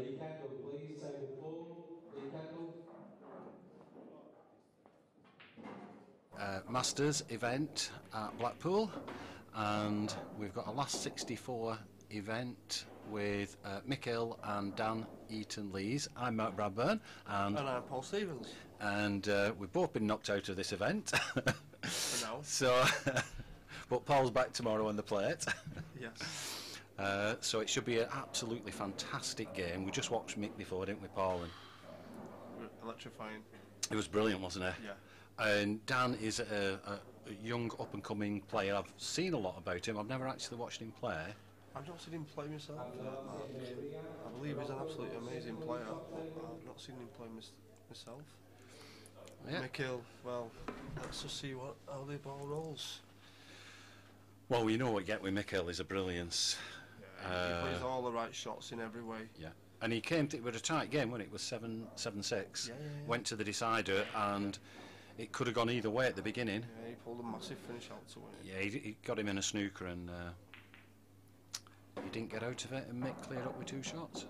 Ricardo, please, table 4. Ricardo. Masters event at Blackpool, and we've got a last 64 event with Mick and Dan Eaton-Lees. I'm Mark Bradburn, and I'm Paul Stevens. And we've both been knocked out of this event. For now. So, but Paul's back tomorrow on the plate. Yes. So it should be an absolutely fantastic game. We just watched Mick before, didn't we, Paul? And electrifying. It was brilliant, wasn't it? Yeah. And Dan is a young up-and-coming player. I've seen a lot about him. I've never actually watched him play. I've not seen him play myself. I believe he's an absolutely amazing player, but I've not seen him play myself. Yeah. Mick, well, let's just see how the ball rolls. Well, you know what you get with Mick. He's a brilliance. Yeah, he plays all the right shots in every way. Yeah. And he came to it with a tight game, wasn't it? It was 7-6. Yeah. Went to the decider, and it could have gone either way at the beginning. Yeah, he pulled a massive finish out to win it. Yeah, he got him in a snooker, and he didn't get out of it, and Mick cleared up with 2 shots.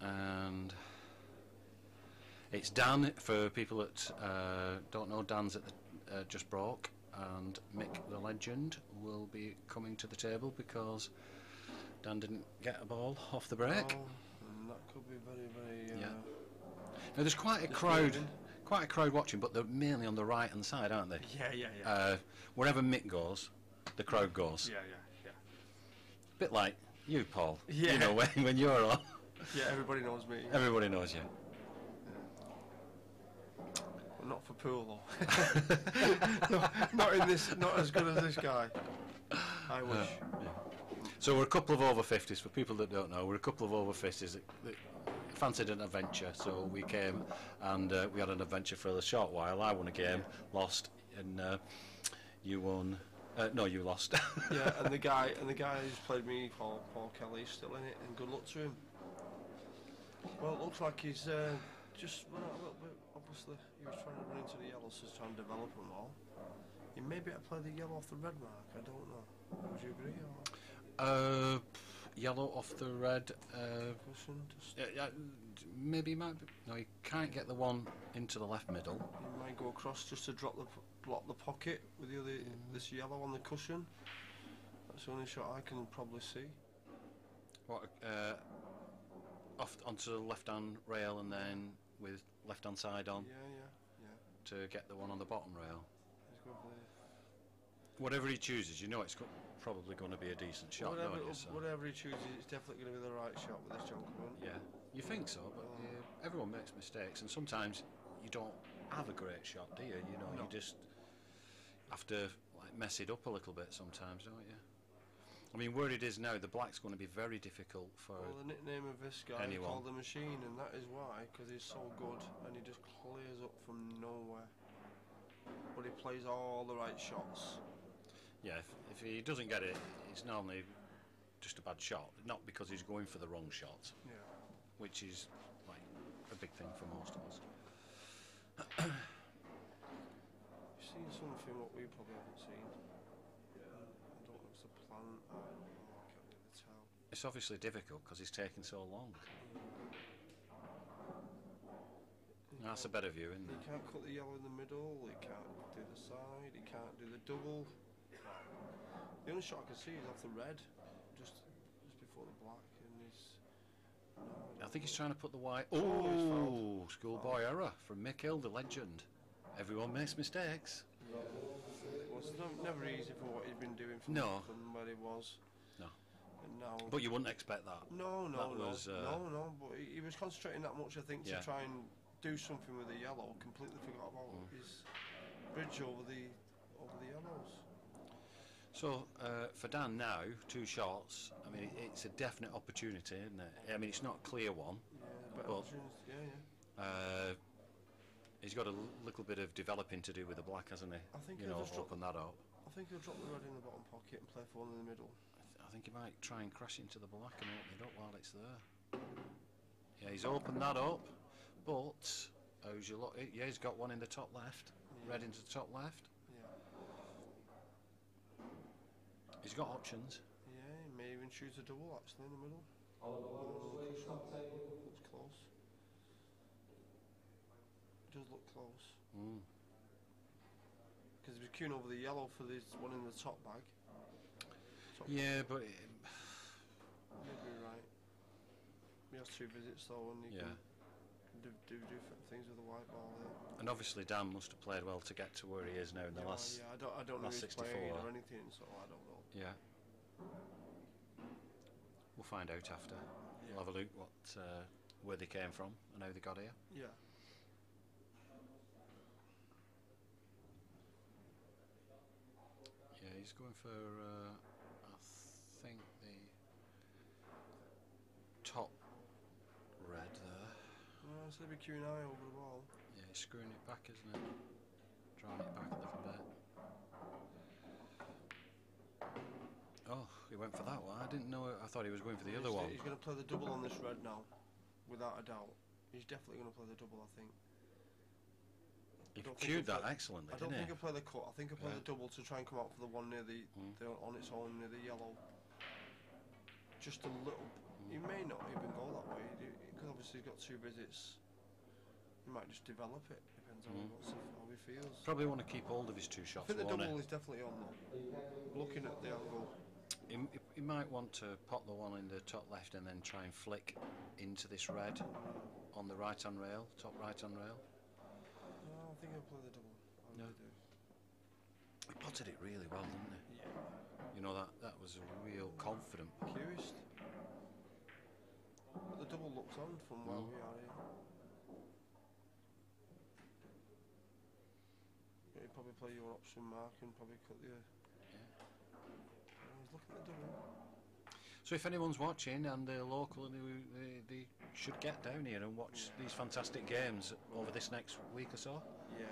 And it's Dan, for people that don't know, Dan's at the, just broke, and Mick the legend will be coming to the table because Dan didn't get a ball off the break. Oh, and that could be very, very... Yeah. Now there's quite a crowd watching, but they're mainly on the right hand side, aren't they? Yeah. Wherever Mick goes, the crowd goes. Yeah. Bit like you, Paul. Yeah. You know, when you're on. Yeah, everybody knows me. Everybody knows you. Well, not for pool though. not in this. Not as good as this guy. I wish. Yeah. So we're a couple of over 50s. For people that don't know, we're a couple of over 50s that fancied an adventure. So we came and we had an adventure for a short while. I won a game, lost, and you won. No, you lost. Yeah, and the guy who's played me, Paul Kelly, is still in it, and good luck to him. Well, it looks like he's just run out a little bit. Obviously, he was trying to run into the yellow, so he's trying to develop them all. He may be able to play the yellow off the red mark. I don't know. Would you agree? Or? Yellow off the red. Cushion. Maybe he might be. No, he can't get the one into the left middle. He might go across just to block the pocket with the other this yellow on the cushion. That's the only shot I can probably see. What? Off onto the left-hand rail and then with left-hand side on. Yeah. To get the one on the bottom rail. He's got Whatever he chooses, you know it's probably going to be a decent shot, don't you? So. Whatever he chooses, it's definitely going to be the right shot with this jungle. Yeah, you think so, but everyone makes mistakes, and sometimes you don't have a great shot, do you? You know, No. You just have to mess it up a little bit sometimes, don't you? I mean, where it is now, the black's going to be very difficult for. Well, the nickname of this guy is called the Machine, and that is why, because he's so good, and he just clears up from nowhere. But he plays all the right shots. Yeah, if he doesn't get it, it's normally just a bad shot, not because he's going for the wrong shot. Yeah. Which is like a big thing for most of us. You've seen something what we probably haven't seen. I don't know if it's a plan. I can't really tell. It's obviously difficult because he's taking so long. That's a better view, isn't it? He can't cut the yellow in the middle, he can't do the side, he can't do the double. The only shot I can see is off the red, just before the black, and he's... No, I think he's trying to put the white... Oh, schoolboy error from Mick Hill, the legend. Everyone makes mistakes. Yeah. It was never easy for what he'd been doing from where he was. No. And now, but you wouldn't expect that. No, but he was concentrating that much, I think, to try and do something with the yellow. Completely forgot about his bridge over the yellows. So for Dan now, 2 shots. I mean, it's a definite opportunity, isn't it? I mean, it's not a clear one. Yeah, but he's got a little bit of developing to do with the black, hasn't he? I think he'll open that up. I think he'll drop the red in the bottom pocket and play for one in the middle. I think he might try and crash into the black and open it up while it's there. Yeah, he's opened that up, but how's your look? Yeah, he's got one in the top left, red into the top left. Yeah. He's got options. Yeah, he may may even choose a double actually in the middle. Oliver Wells, please, top table. Looks close. It does look close. Because he's queuing over the yellow for this one in the top bag. Yeah, but Maybe right. He has 2 visits though, and he yeah. can do different things with the white ball there. And obviously Dan must have played well to get to where he is now in the last. Yeah, I don't know last if he's 64. playing or anything, so I don't know. Yeah. We'll find out after. Yeah. We'll have a look where they came from and how they got here. Yeah. Yeah, he's going for I think the top red there. Well, so he'll be queuing high over the ball. Yeah, he's screwing it back, isn't it? Drawing it back a little bit. Oh, he went for that one. I didn't know. I thought he was going for the other one. He's going to play the double on this red now, without a doubt. He's definitely going to play the double, I think. He cued that excellently, I don't didn't think he? he'll play the cut. I think he'll play Yeah. the double to try and come out for the one near the on its own near the yellow. Just a little. He may not even go that way because obviously he's got 2 visits. He might just develop it. Depends on how he feels. Probably want to keep hold of his 2 shots. I think the won't double he? is definitely on though. Looking at the angle. He might want to pop the one in the top left and then try and flick into this red on the right hand rail, top right hand rail. No, I think he'll play the double. I No. really do. He potted it really well, didn't he? Yeah. You know, that was a real confident. Curious. But the double looks on from where we are here. Yeah, he'd probably play your option mark and probably cut the. He's looking at the double. So if anyone's watching and they're local and they should get down here and watch these fantastic games over this next week or so. Yeah.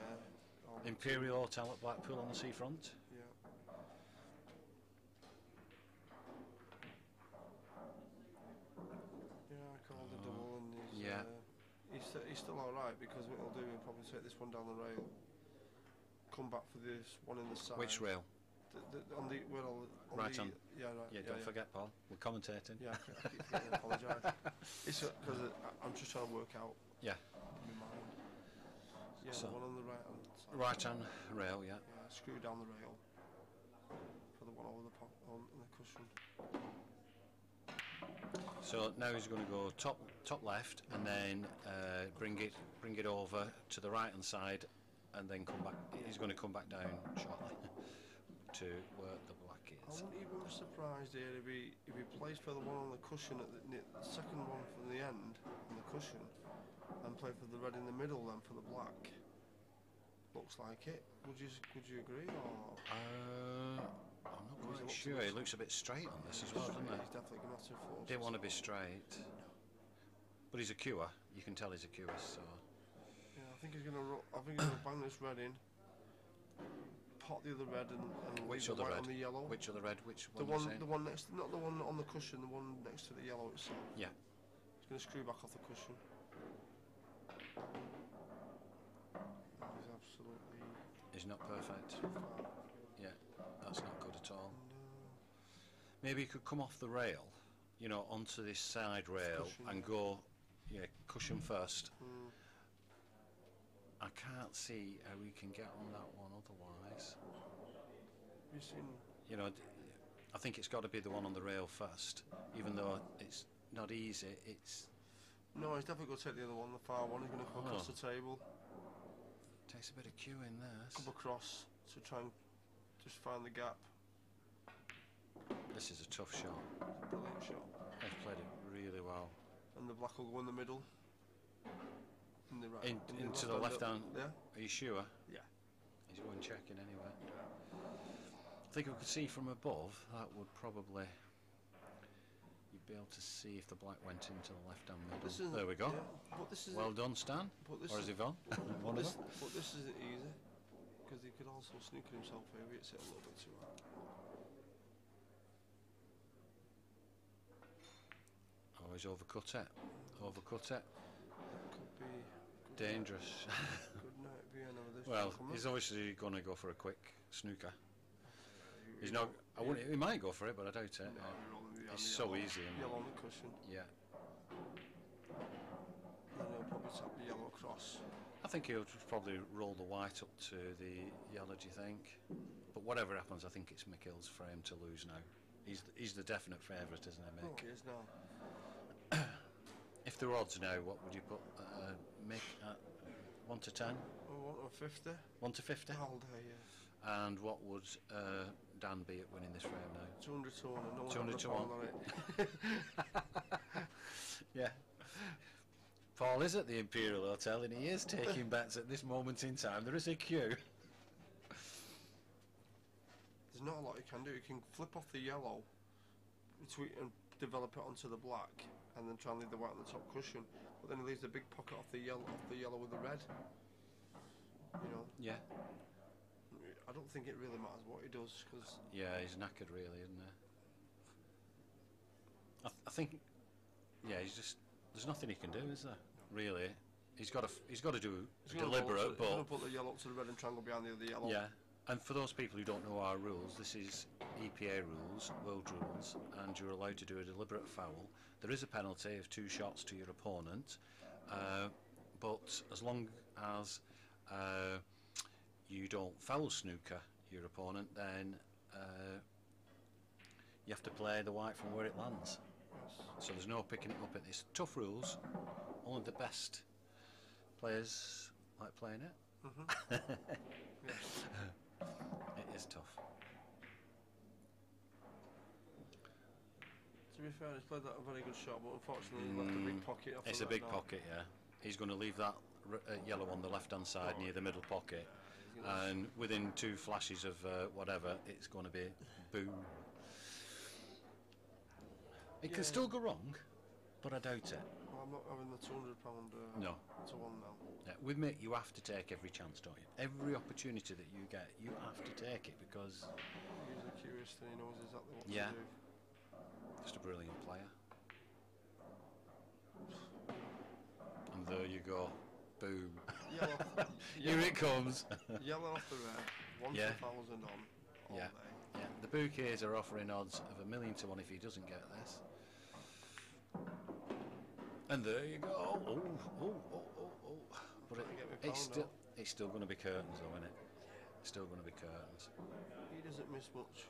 Imperial Hotel at Blackpool on the seafront. Yeah. Yeah, I called the double and he's still alright because what he'll do, he'll probably take this one down the rail, come back for this one in the side. Which rail? On the Right on. Yeah, right. Yeah, don't forget, Paul. We're commentating. Yeah, I keep forgetting, I apologise. It's because I'm just trying to work out. Yeah. In my mind. Yeah, So- the one on the right hand side. Right hand rail, yeah. Yeah, screw down the rail for the one over the on the cushion. So now he's going to go top left and then bring it over to the right hand side and then come back. He's going to come back down shortly to where the black I is. wouldn't even be surprised here if he plays for the one on the cushion at the second one from the end on the cushion and play for the red in the middle then for the black. Looks like it. Would you agree or? I'm not quite sure. He looks a bit straight on this as well, doesn't he? He's definitely going to have to force. Didn't want to be straight. But he's a queuer. You can tell he's a queuer. So Yeah, I think he's going to bang this red in. Pot the other red and which leave the other white red? on the yellow. Which other red? Which The one? one, the one next, not the one on the cushion, the one next to the yellow itself. Yeah. He's going to screw back off the cushion. He's absolutely He's not perfect. too far. Yeah, that's not good at all. No. Maybe he could come off the rail, you know, onto this side rail Cushion, and yeah. go, cushion first. Mm. I can't see how we can get on that one otherwise. You've seen. You know, I think it's got to be the one on the rail first, even though it's not easy. It's No, he's definitely going to take the other one, the far one. He's going to come across Oh. the table, takes a bit of queuing there. come across to try and just find the gap. This is a tough shot. Brilliant shot. He's played it really well. And the black will go in the middle. In the right. Into the left hand. Yeah. Are you sure? Yeah. He's going checking anyway. I think we could see from above. That would probably. You'd be able to see if the black went into the left hand middle. This is, There we go. Yeah, but this is Well done, Stan. But this Or is he gone? One of them. But this isn't easy because he could also snooker himself here. He hits it a little bit too hard. Oh, he's overcut it. Overcut it. Could be Dangerous. good night Vienna with this. Well, gentleman. he's obviously going to go for a quick snooker. He's not. I wouldn't. He might go for it, but I doubt it. No, you're wrong with behind It's the so yellow, easy, isn't it? yellow on the cushion. Yeah. Then he'll probably tap the yellow across. I think he'll probably roll the white up to the yellow, do you think? But whatever happens, I think it's Mick Hill's frame to lose now. He's the definite favourite, isn't he, Oh, Mick? he is now. If there were odds now, what would you put Mick at? 1 to 10? Oh, 1 to 50? 1 to 50? All day, yeah. And what would Dan be at winning this frame now? 200 to 1 and no one 200 had a to pound 1. on it. Yeah. Paul is at the Imperial Hotel and he is taking bets at this moment in time. There is a queue. There's not a lot you can do. You can flip off the yellow and develop it onto the black, and then try and leave the white on the top cushion. But then he leaves the big pocket off the yellow with the red. You know. Yeah. I don't think it really matters what he does, because Yeah, he's knackered really, isn't he? I think, yeah, he's just, there's nothing he can do, is there? Really, he's got to do he's a gonna deliberate, He's going but to put the yellow up to the red and triangle behind the other yellow. yeah. And for those people who don't know our rules, this is EPA rules, world rules, and you're allowed to do a deliberate foul. There is a penalty of 2 shots to your opponent, but as long as you don't foul snooker your opponent, then you have to play the white from where it lands. Yes. So there's no picking it up at this. Tough rules. Only the best players like playing it. Yes. It is tough. To be fair, he's played that a very good shot, but unfortunately he left a big pocket off It's the a red big now. pocket, yeah. He's going to leave that yellow on the left-hand side near the middle pocket, He's gonna and within 2 flashes of whatever, it's going to be boom. It can Yeah. still go wrong, but I doubt it. Well, I'm not having the £200 No. to 1 now. Yeah, with me, you have to take every chance, don't you? Every opportunity that you get, you have to take it because He's a curious thing, he knows exactly what Yeah. to do. just a brilliant player. And there you go, boom. Yellow, Here it comes. yellow off the red, 1 Yeah. to 1,000 on all Yeah. day. Yeah, the bouquets are offering odds of 1,000,000 to 1 if he doesn't get this. And there you go. Oh. But Trying to get me it's pound still out. it's still going to be curtains, though, isn't it? It's still going to be curtains. He doesn't miss much.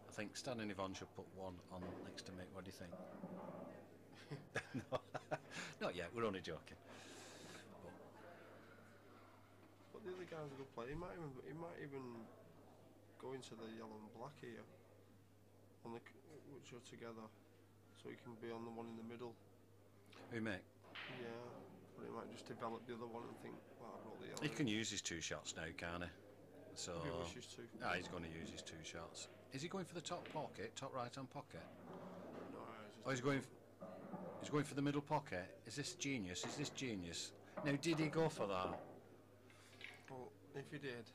I think Stan and Yvonne should put one on next to Mick. What do you think? No, not yet. We're only joking. But the other guy's a good player. He might even go into the yellow and black here, on which are together, so he can be on the one in the middle. Who, Mick? Yeah, but he might just develop the other one and think, well, I'll roll the yellow. He can use his 2 shots now, can't he? So If he wishes to. he's going to use his 2 shots. Is he going for the top pocket, top right-hand pocket? No, it's just Oh, he's going for the middle pocket. Is this genius? Is this genius? Now, did he go for that? Well, if he did,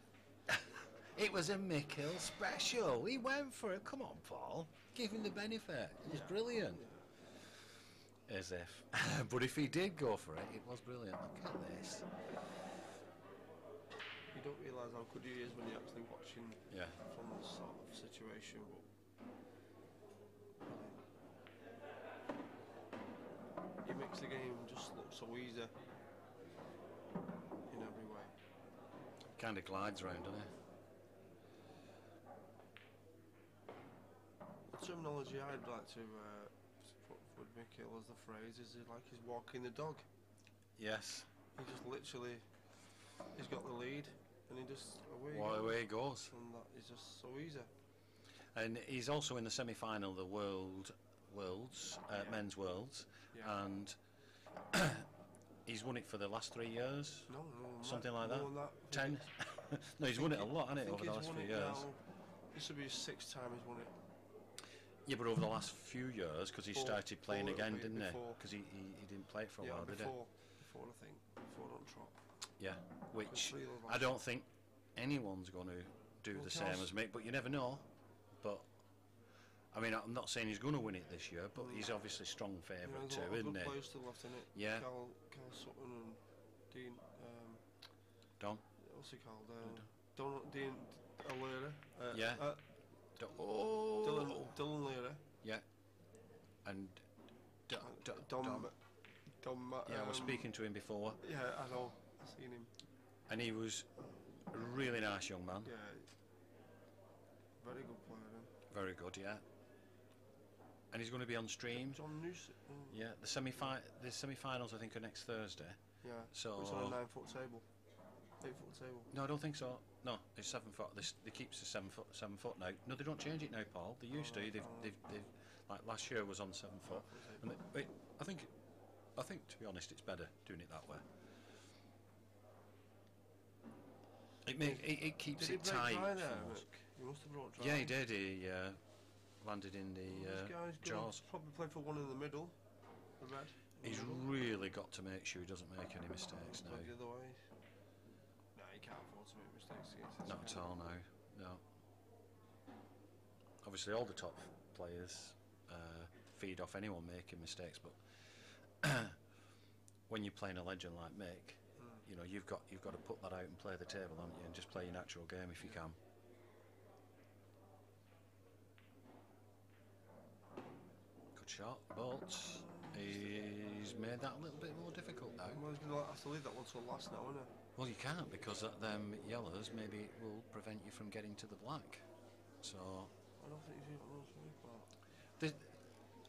It was a Mick Hill special. He went for it. Come on, Paul. Give him the benefit. It was brilliant. As if. But if he did go for it, it was brilliant. Look at this. you don't realise how good he is when you're actually watching Yeah. from this sort of situation. But he makes the game just look so easy in every way. Kind of glides round, doesn't he? The terminology I'd like to put with Mick Hill as the phrase is like he's walking the dog. Yes. He just literally, he's got the lead, and he just Away he goes. and that is just so easy. And he's also in the semi-final of the men's worlds, Yeah. and he's won it for the last 3 years. No, Something like that. more than 10. No, he's won it a lot, hasn't I he, think over the he's last won few it years. now. This will be his 6th time he's won it. Yeah, but over the last few years, because he started playing again, didn't he? before. Because he didn't play it for a Yeah, while, did he? before I think, before on trot. Yeah, which three of those I don't think anyone's going to do Well, the tell same us. as Mick, but you never know. But I mean, I'm not saying he's going to win it this year, but he's obviously strong favourite there's a lot too, of isn't good he? players still left in it. Yeah. Carl Sutton and Dean. Don? What's he called? Dean O'Leary. Yeah. Dylan Leary. Yeah, and Dom. Yeah, I was speaking to him before, Yeah, I know. I've seen him. and he was a really nice young man. Yeah, very good player. Very good, yeah. And he's going to be on stream. John Newson. Yeah, the semi-finals I think are next Thursday. Yeah. So it's on a 9-foot table. 8-foot table. No, I don't think so. No, it's 7 foot. They keep the 7 foot now. No, they don't change it now, Paul. They used to. They've like last year was on 7 foot. And I think to be honest, it's better doing it that way. It keeps it tight. He must have brought dry. Yeah, he did. He landed in the jaws. Probably played for one in the middle. The red. He's really got to make sure he doesn't make any mistakes now. The other way. No, he can't afford to make mistakes against this. Not at all, no. Obviously, all the top players feed off anyone making mistakes, but when you're playing a legend like Mick, you know you've got to put that out and play the table, haven't you, and just play your natural game if you can. Good shot, but he's made that a little bit more difficult now. Well, he's going to have to leave that one till last now, isn't he? Well, you can't, because them yellows maybe will prevent you from getting to the black. So I don't think he's even well.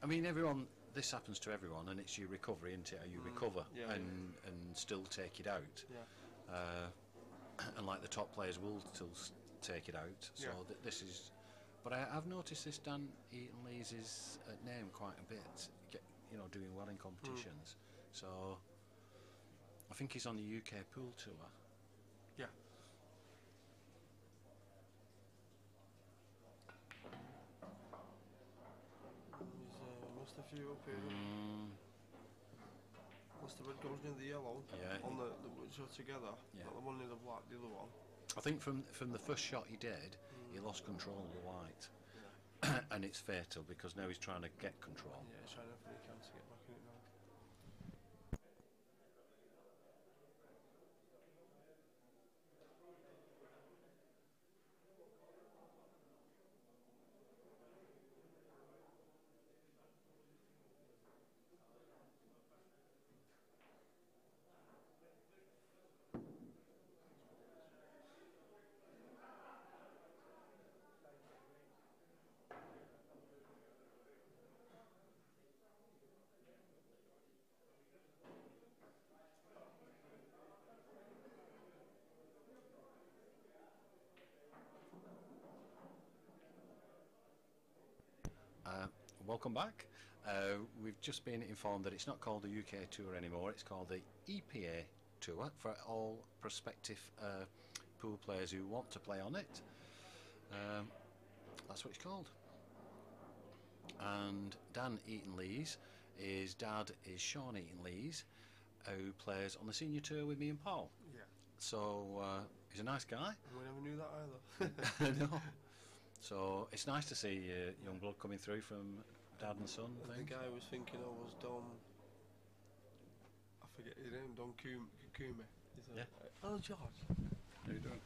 I mean, everyone. This happens to everyone, and it's your recovery, isn't it? How you recover and still take it out. Yeah. And like the top players will still take it out. So this is. But I've noticed this Dan Eaton-Lees is at name quite a bit. Doing well in competitions. So I think he's on the UK pool tour. Yeah. Must a few up here. Must the red goes near the yellow. Yeah. On the which are together. Yeah. Not the one near the black, the other one. I think from the first shot he did, he lost control of the white. Yeah. And it's fatal because now he's trying to get control. Yeah, he's trying everything he can to get back in it now. Welcome back. We've just been informed that it's not called the UK Tour anymore, it's called the EPA Tour for all prospective pool players who want to play on it. That's what it's called. And Dan Eaton-Lees, his dad is Sean Eaton-Lees, who plays on the senior tour with me and Paul. Yeah. So he's a nice guy. We never knew that either. No. So it's nice to see young blood coming through from dad and son. The guy I was thinking of was Don. I forget his name. Don Kume. Yeah. Oh, George. How you doing?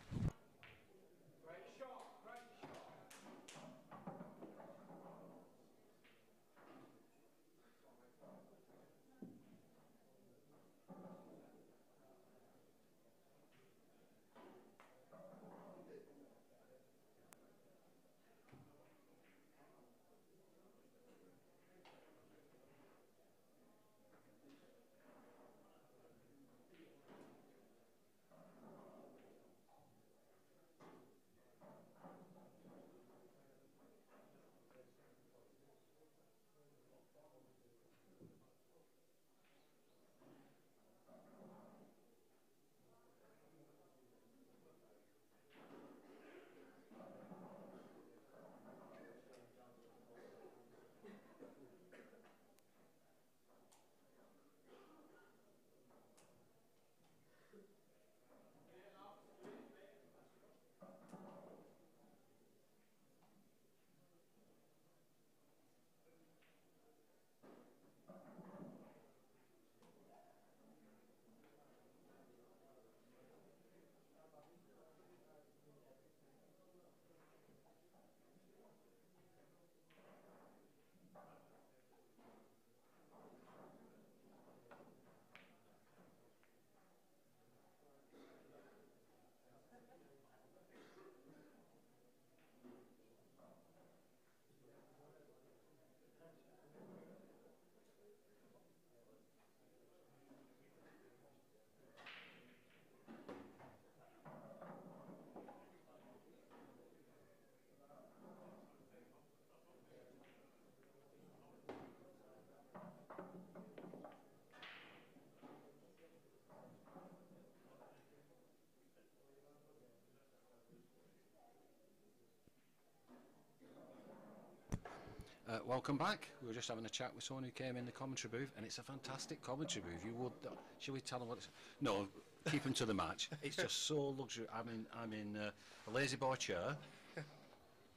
Welcome back. We were just having a chat with someone who came in the commentary booth, and it's a fantastic commentary booth. You would, shall we tell them what it's? No, keep them to the match. It's just so luxury. I'm in a lazy boy chair,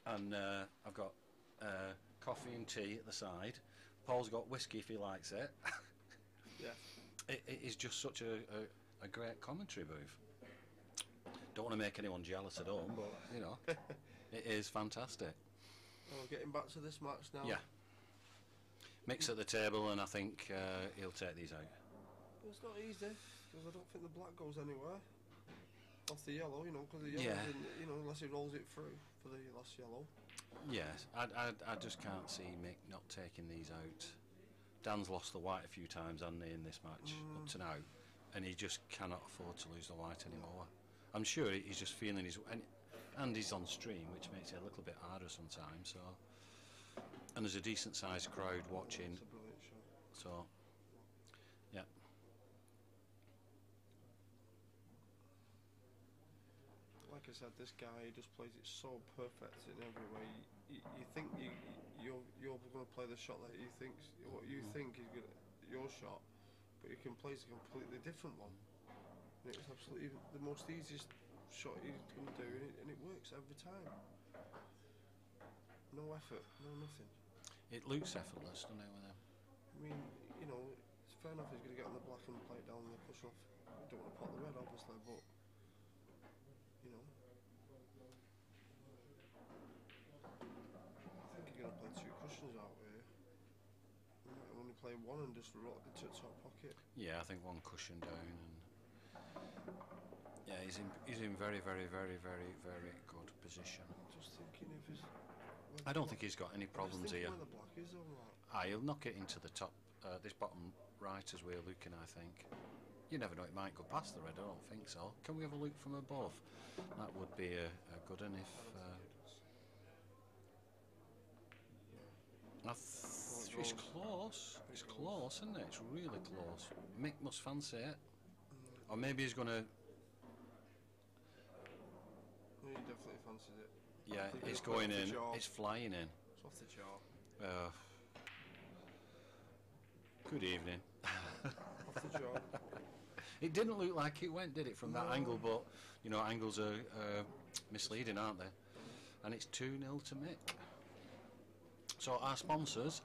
and I've got coffee and tea at the side. Paul's got whiskey if he likes it. Yeah. It is just such a great commentary booth. Don't want to make anyone jealous at home, but you know, it is fantastic. Well, getting back to this match now. Yeah. Mick's at the table, and I think he'll take these out. Well, it's not easy because I don't think the black goes anywhere off the yellow. You know, because the yellow, you know, unless he rolls it through for the last yellow. Yes, I just can't see Mick not taking these out. Dan's lost the white a few times, hasn't he, in this match up to now, and he just cannot afford to lose the white anymore. I'm sure he's just feeling his, and he's on stream, which makes it a little bit harder sometimes. So, and there's a decent sized crowd watching. It's a brilliant shot. So, yeah. Like I said, this guy just plays it so perfect in every way. You think you're going to play the shot that you think what you think is your shot, but you can play a completely different one. And it's absolutely the most easiest shot you can do, and it works every time. No effort, no nothing. It looks effortless, doesn't it, with him? I mean, you know, it's fair enough he's going to get on the black and play it down and push off. You don't want to pot the red, obviously, but you know. I think you're going to play two cushions out here. You might only play one and just roll it to the top pocket. Yeah, I think one cushion down, and yeah, he's in very, very, very, very, very good position. Just thinking if he's. I don't think he's got any problems here. Where the black is, all right. He'll knock it into the top, this bottom right as we're looking, I think. You never know, it might go past the red, I don't think so. Can we have a look from above? That would be a good one if... it's close. It's close, isn't it? It's really close. Mick must fancy it. Or maybe he's going to... He definitely fancies it. Yeah, it's going in. It's flying in. It's off the jaw. Good evening. Off the jaw. It didn't look like it went, did it, from that angle? But you know, angles are misleading, aren't they? And it's 2-0 to Mick. So our sponsors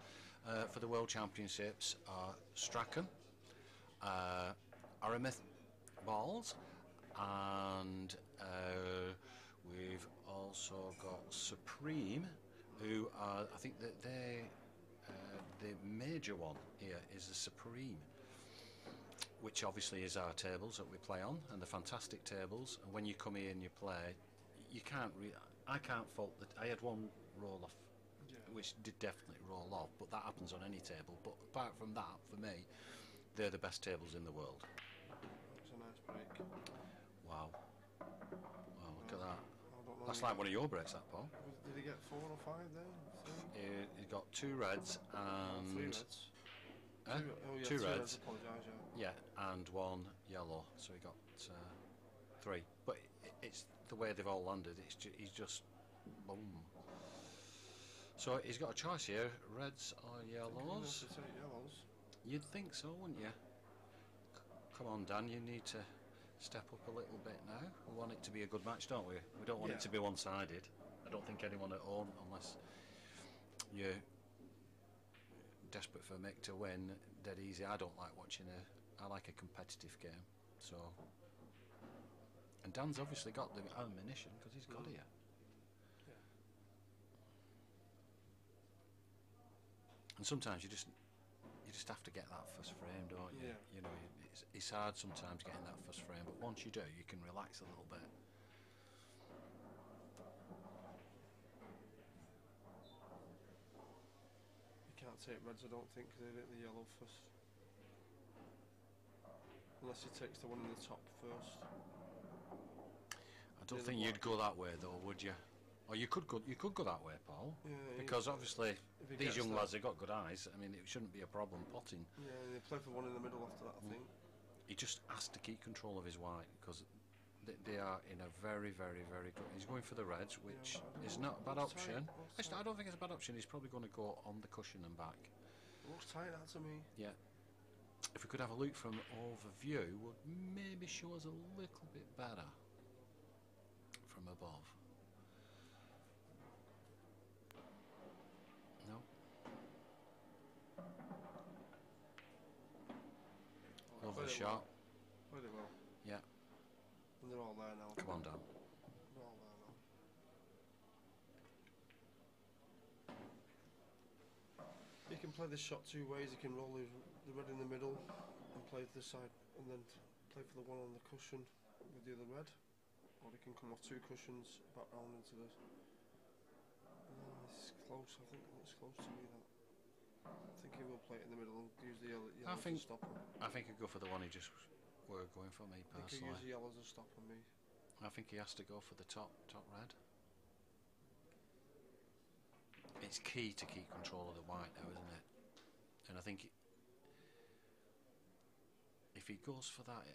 for the World Championships are Strachan, Aramith Balls, and we've also got Supreme, who are, I think that they, the major one here is the Supreme, which obviously is our tables that we play on, and the fantastic tables. And when you come here and you play, you can't I can't fault that. I had one roll off, which did definitely roll off, but that happens on any table. But apart from that, for me, they're the best tables in the world. It's a nice break. Wow. Wow, look at that. That's like one of your breaks, that, Paul. Did he get 4 or 5 then? He got 2 reds and... 3 reds. Yeah, 2 reds. Yeah, and 1 yellow. So he got 3. But it's the way they've all landed. He's just boom. So he's got a choice here: reds or yellows. Yellows. You'd think so, wouldn't you? Come on, Dan. You need to step up a little bit now. We want it to be a good match, don't we? We don't want it to be one-sided. I don't think anyone at home, unless you're desperate for Mick to win, dead easy. I don't like watching I like a competitive game. So, and Dan's obviously got the ammunition because he's got here. Yeah. And sometimes you just have to get that first frame, don't you? Yeah. You know, it's hard sometimes getting that first frame, but once you do, you can relax a little bit. You can't take reds, I don't think, because they hit the yellow first. Unless he takes the one in the top first. I don't think you'd go that way, though, would you? Or you could go that way, Paul. Yeah, because obviously these young lads have got good eyes. I mean, it shouldn't be a problem potting. Yeah, they play for one in the middle after that, I think. He just has to keep control of his white, because They are in a very, very, very good. He's going for the reds, which is not a bad Looks tight, option. looks Actually, I tight. don't think it's a bad option. He's probably going to go on the cushion and back. It looks tight, that to me. Yeah. If we could have a look from overview, would maybe show us a little bit better from above. No. Lovely shot. Very well. Yeah. And they're all there now. Come on, Dan. They're all there now. He can play this shot two ways. He can roll the red in the middle and play to the side, and then play for the one on the cushion with the other red. Or he can come off two cushions back round into the. It's close. I think it's close to me. That. I think he will play it in the middle and use the yellow to stop him. I think he'd go for the one he just were going for, me I think personally. he use the yellow to stop him, me. I think he has to go for the top red. It's key to keep control of the white now, isn't it? And I think if he goes for that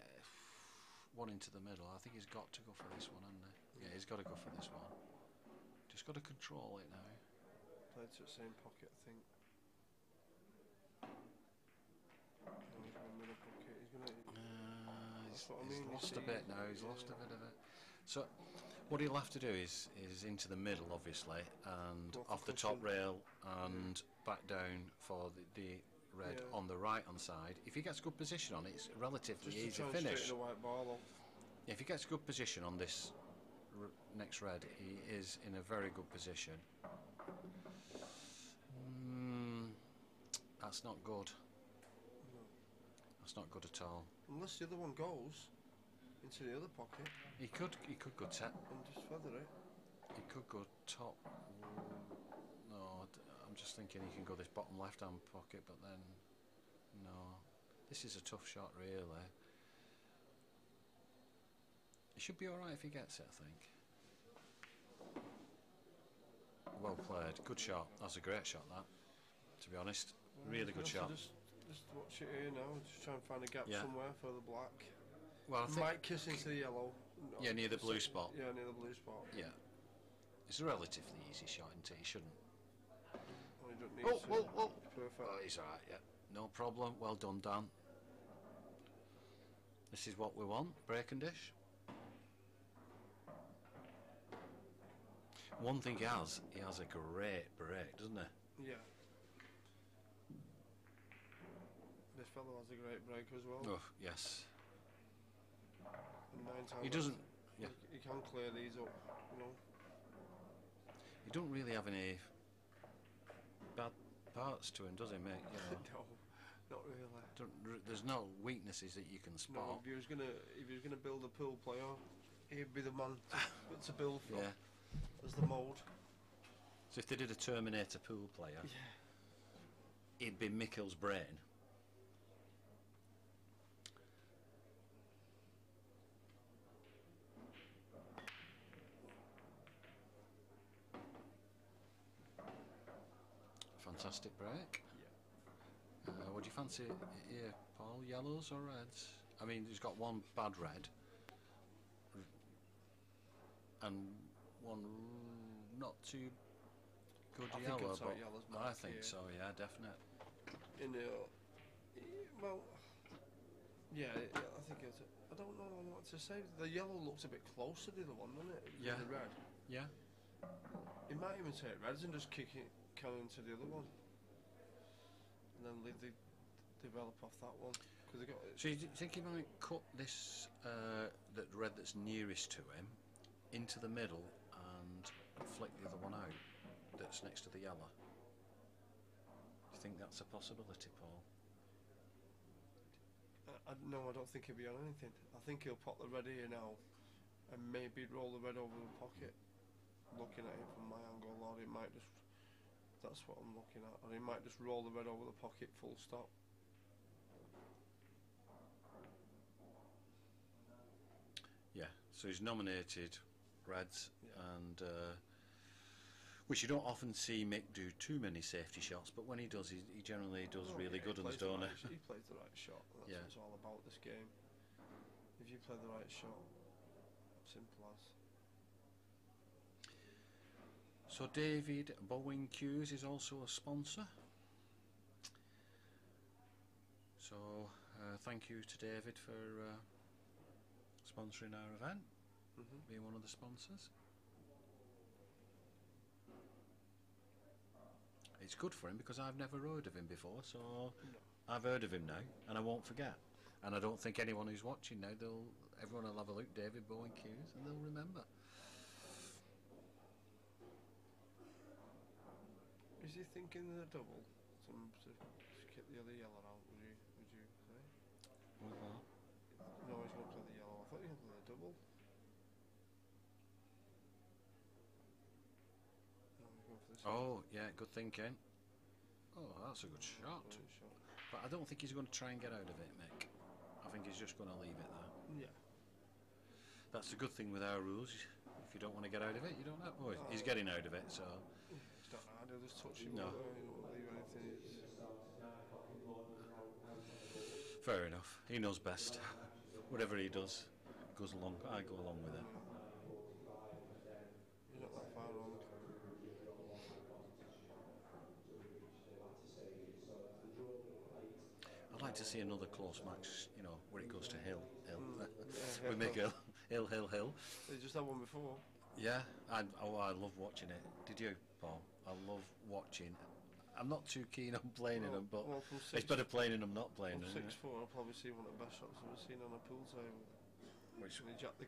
one into the middle, I think he's got to go for this one, hasn't he? Yeah, he's got to go for this one. Just got to control it now. Played to the same pocket, I think. No, he's going middle pocket. He's going to. He's lost a bit now. He's lost a bit of it. So, what he'll have to do is into the middle, obviously, and off the top rail and back down for the red on the right hand side. If he gets good position on it, it's a relatively easy finish. The white ball. If he gets good position on this next red, he is in a very good position. That's not good. No. That's not good at all. Unless the other one goes into the other pocket. He could go top. And just feather it. He could go top. No, I'm just thinking he can go this bottom left-hand pocket, but then no. This is a tough shot, really. It should be all right if he gets it, I think. Well played. Good shot. That's a great shot, that. To be honest, really good shot. Just watch it here now. Just try and find a gap somewhere for the black. Well, I think might kiss into the yellow. Yeah, near the blue spot. Yeah, near the blue spot. Yeah. It's a relatively easy shot, isn't it? He shouldn't. Well, he doesn't need to. Whoa. Perfect. Oh, he's alright, yeah. No problem. Well done, Dan. This is what we want. Break and dish. One thing he has a great break, doesn't he? Yeah. This fellow has a great break as well. Oh, yes. And 9 times He doesn't. Yeah. He can clear these up, you know. He don't really have any bad parts to him, does he, mate? You know, No, not really. there's no weaknesses that you can spot. No, if he was gonna build a pool player, he'd be the man to build from. Yeah. As the mould. So if they did a Terminator pool player, it'd be Mikkel's brain. Fantastic break. Yeah. What do you fancy here, Paul? Yellows or reds? I mean, he's got one bad red and one not too good yellow, but I think so. Yeah, definitely. In the well, yeah, I think it's. I don't know what to say. The yellow looks a bit closer to the one, doesn't it? Yeah. The red. Yeah. He might even take reds and just kick it into the other one, and then leave the develop off that one. Cause they got. So you think he might cut this that red that's nearest to him into the middle and flick the other one out that's next to the yellow? Do you think that's a possibility, Paul? No, I don't think he'll be on anything. I think he'll pop the red here now and maybe roll the red over the pocket, looking at it from my angle, or he might just, that's what I'm looking at, or he might just roll the red over the pocket full stop. Yeah, so he's nominated reds, and which you don't often see Mick do too many safety shots, but when he does, he generally does really good ones, don't he? He plays the right shot. That's what it's all about, this game. If you play the right shot, Simple as. So David Bowen Hughes is also a sponsor. So thank you to David for sponsoring our event, being one of the sponsors. It's good for him because I've never heard of him before, so I've heard of him now and I won't forget. And I don't think anyone who's watching now, everyone will have a look, David Bowen Hughes, and they'll remember. Is he thinking of the double? To get the other yellow out, would you say? What? No, he's going to play the yellow. I thought he was going to play the double. No, he's going for this one. Oh, yeah, good thinking. Oh, that's a good shot. Brilliant shot. But I don't think he's going to try and get out of it, Mick. I think he's just going to leave it there. Yeah. That's the good thing with our rules. If you don't want to get out of it, you don't have. Oh, he's getting out of it, so. It's not hard, he'll just touch him. No. He won't leave anything. Fair enough. He knows best. Whatever he does, goes along. I go along with it. You're not that far wrong. I'd like to see another close match, you know, where it goes to hill. We make hill. They just had one before. Yeah, I love watching it. Did you, Paul? I love watching. I'm not too keen on playing in them, but it's better playing in them not playing them. 6'4", I'll probably see one of the best shots I've ever seen on a pool table. Which? When he jacked the,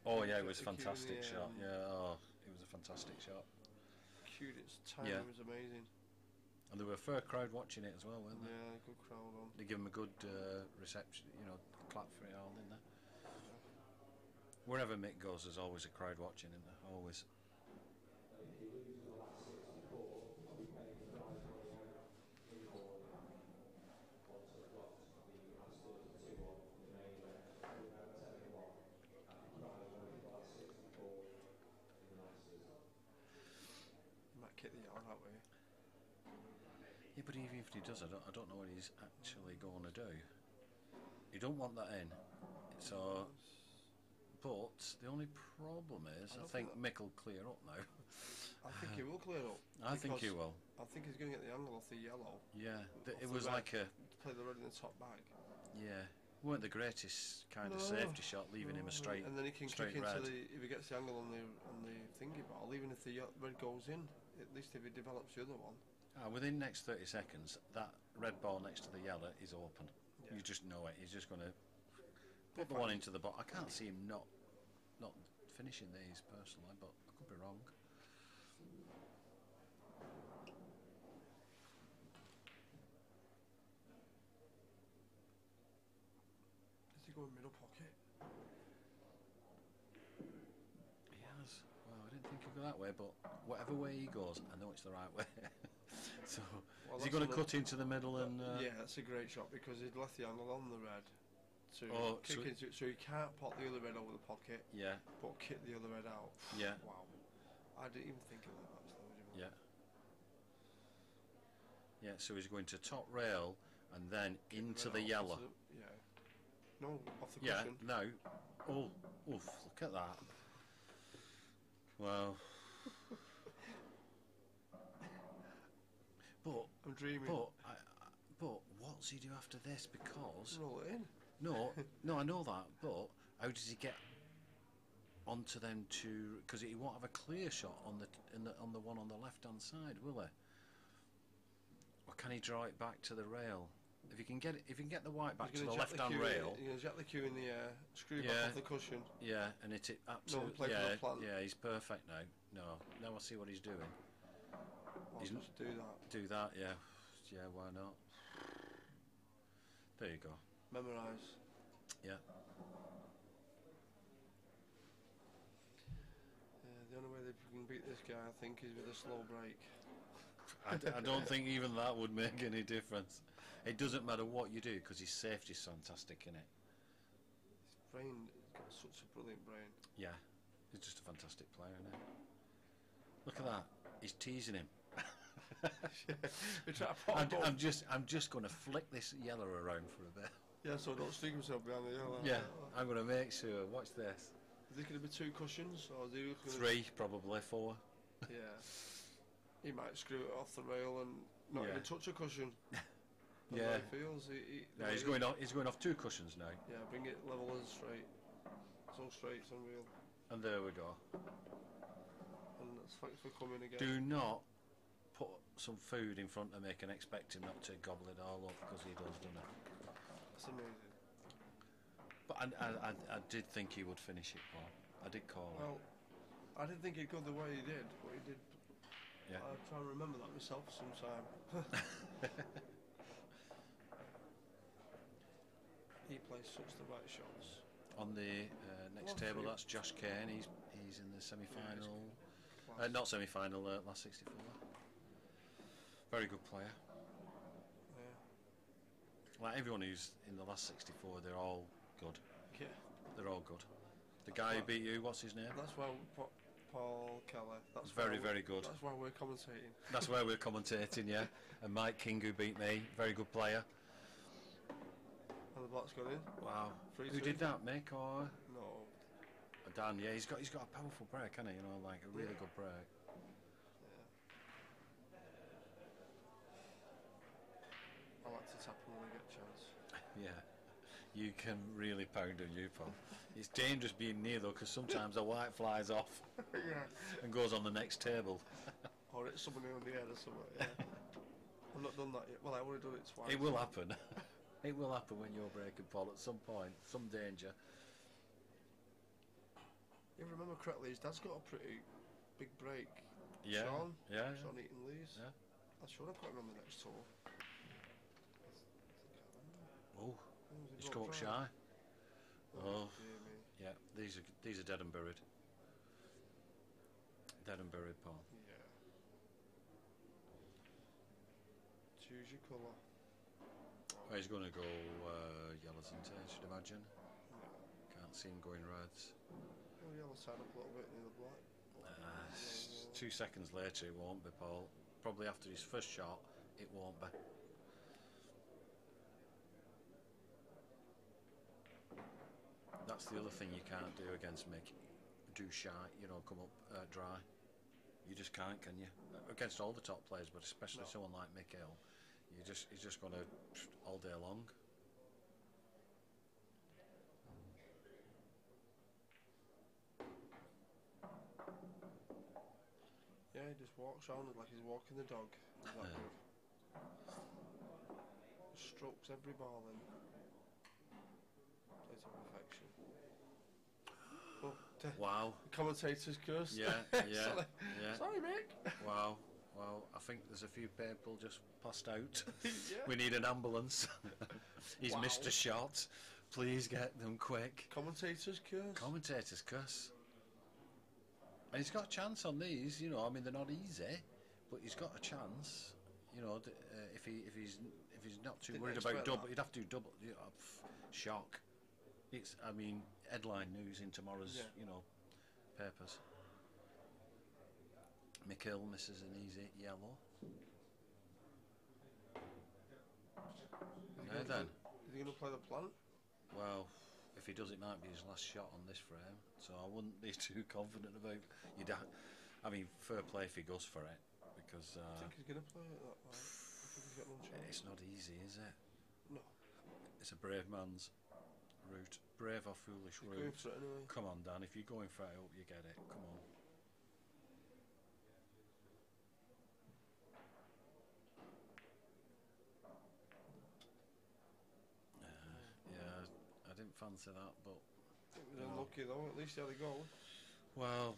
Oh yeah, it was jacked the cue in fantastic the air shot. and Yeah, oh, it was a fantastic shot. Cued its timing was amazing. And there were a fair crowd watching it as well, weren't there? Yeah, good crowd on. They give him a good reception, you know, clap for it all, didn't they? Wherever Mick goes, there's always a crowd watching, isn't there? Always. He might kick the yard that way. Yeah, but even if he does, I don't know what he's actually going to do. You don't want that in. So, but the only problem is, I think Mick will clear up now. I think he will clear up. I think he will. I think he's going to get the angle off the yellow. Yeah, it the was red, like a. To play the red in the top bag. Yeah, weren't the greatest kind of safety shot, leaving him a straight. And then he can straight kick red. into the. If he gets the angle on the thingy ball, even if the red goes in, at least if he develops the other one. Within the next 30 seconds, that red ball next to the yellow is open. Yeah. You just know it. He's just going to put the one into the bottom. I can't see him not finishing these personally, but I could be wrong. Does he go in middle pocket? He has. Well, I didn't think he'd go that way, but whatever way he goes, I know it's the right way. So, is he going to cut into the middle and? Yeah, that's a great shot because he'd left the angle on the red to kick so into it, so he can't pop the other red over the pocket. Yeah. But kick the other red out. Yeah. Wow. I didn't even think of that actually. Yeah. Yeah. So he's going to top rail and then into the yellow. Yeah. No, off the Yeah. cushion. No. Oh. Oof! Look at that. Wow. But I'm dreaming. But what's he do after this? Because Roll it in. no, I know that. But how does he get onto them to? Because he won't have a clear shot on the one on the left hand side, will he? Or can he draw it back to the rail? If you can get the white back to the left hand rail. You're going to jack the cue in the air, screw back off the cushion. Yeah, and hit it absolutely. Yeah, he's perfect now. Now I see what he's doing. Well, just do that. Do that, yeah. Yeah, why not? There you go. Memorise. Yeah. The only way they can beat this guy, I think, is with a slow break. I don't think even that would make any difference. It doesn't matter what you do because his safety's fantastic in it. His brain, he's got such a brilliant brain. Yeah, he's just a fantastic player, isn't he? Look at that. He's teasing him. I'm just going to flick this yellow around for a bit. Yeah, so don't stick himself behind the yellow. Yeah, I'm going to make sure. Watch this. there going to be 2 cushions, or are they looking 3, probably 4. at, yeah. He might screw it off the rail and not Yeah. even touch a cushion. That's Yeah. how he feels. No, he's going off. He's going off 2 cushions now. Yeah, bring it level and straight. So straight, it's unreal. And there we go. And thanks for coming again. Do not put some food in front of Mick and expect him not to gobble it all up, because he does, doesn't he? That's amazing. But I did think he would finish it, Paul. I did call it. Well, I didn't think he'd go the way he did, but he did. Yeah. I'll try and remember that myself sometime. He plays such the right shots. On the next table, that's Josh Kane. He's in the semi-final. Not semi-final. Last 64. Very good player. Yeah. Like everyone who's in the last 64, they're all good. Yeah. They're all good. The guy who beat you, what's his name? That's why Paul Keller. That's Very, very good. That's why we're commentating. That's where we're commentating, yeah. And Mike King, who beat me, very good player. And the block's gone in. Wow. 3-2. Who did that, Mick or No. Dan? Yeah, he's got a powerful break, hasn't he? You know, like a really good break. I like to tap him when I get a chance. Yeah. You can really pound on you, Paul. It's dangerous being near though, because sometimes the white flies off Yeah. and goes on the next table. Or it's somebody on the head or something. Yeah. I've not done that yet. Well, I would have done it twice. It will happen. It will happen when you're breaking, Paul, at some point. Some danger. If I remember correctly, his dad's got a pretty big break. Yeah. Sean? Yeah. Sean Eaton-Lees? Yeah. I'm sure I've got him on the next tour. Oh, He he's come up shy. Oh, dear me. yeah. These are dead and buried. Dead and buried, Paul. Yeah. Choose your colour. Well, he's going to go yellows, isn't he, I should imagine. Can't see him going reds. Oh, yellow side up a little bit near the black. 2 seconds later, it won't be, Paul. Probably after his first shot, it won't be. That's the other thing you can't do against Mick. Do shy, you know, come up dry. You just can't, can you? Against all the top players, but especially someone like Mick Hill, he's just going to all day long. Yeah, he just walks around like he's walking the dog. He's that good. Strokes every ball in. Plays to perfection. Oh, Wow. the commentator's curse. Yeah, yeah, Sorry. yeah. Sorry, Mick. Wow. Well, I think there's a few people just passed out. Yeah. We need an ambulance. He's Wow. missed a shot. Please get them quick. Commentator's curse. Commentators cuss. And he's got a chance on these, you know. I mean, they're not easy, but he's got a chance. You know, if he's not too Didn't worried about expect double, that. he'd have to do double. You know, shock. It's, I mean, headline news in tomorrow's, Yeah. you know, papers. Mick Hill misses an easy yellow. Now then, Is he going to play the plant? well, if he does, it might be his last shot on this frame. So I wouldn't be too confident about. I mean, fair play if he goes for it, because I think he's going to play it that way. I think he's got no chance. it's not easy, is it? No. It's a brave man's route. Brave or foolish He's going route. for it anyway. Come on, Dan. If you're going for it, I hope you get it. Come on. Yeah, I didn't fancy that, but It was unlucky though, at least he had a goal. well,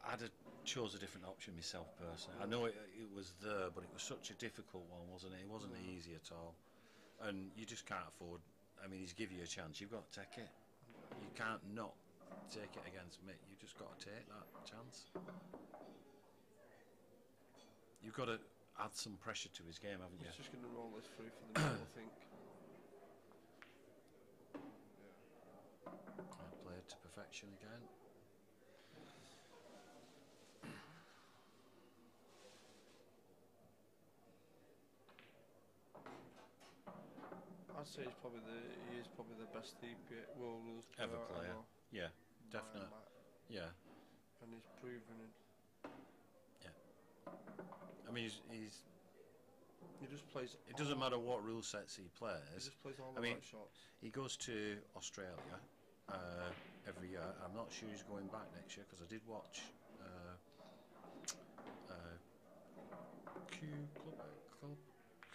I'd have chose a different option myself personally. I know it was there, but it was such a difficult one, wasn't it? It wasn't easy at all, and you just can't afford. I mean, he's give you a chance. You've got to take it. You can't not take it against Mick. You've just got to take that chance. You've got to add some pressure to his game, haven't you? He's just going to roll this through for the middle, I think. Played to perfection again. I'd say he is probably the best DP world Ever player. Yeah, definite. Yeah. And he's proven it. I mean, he just plays. It doesn't matter what rule sets he plays. He just plays all the right shots. He goes to Australia every year. I'm not sure he's going back next year because I did watch Club.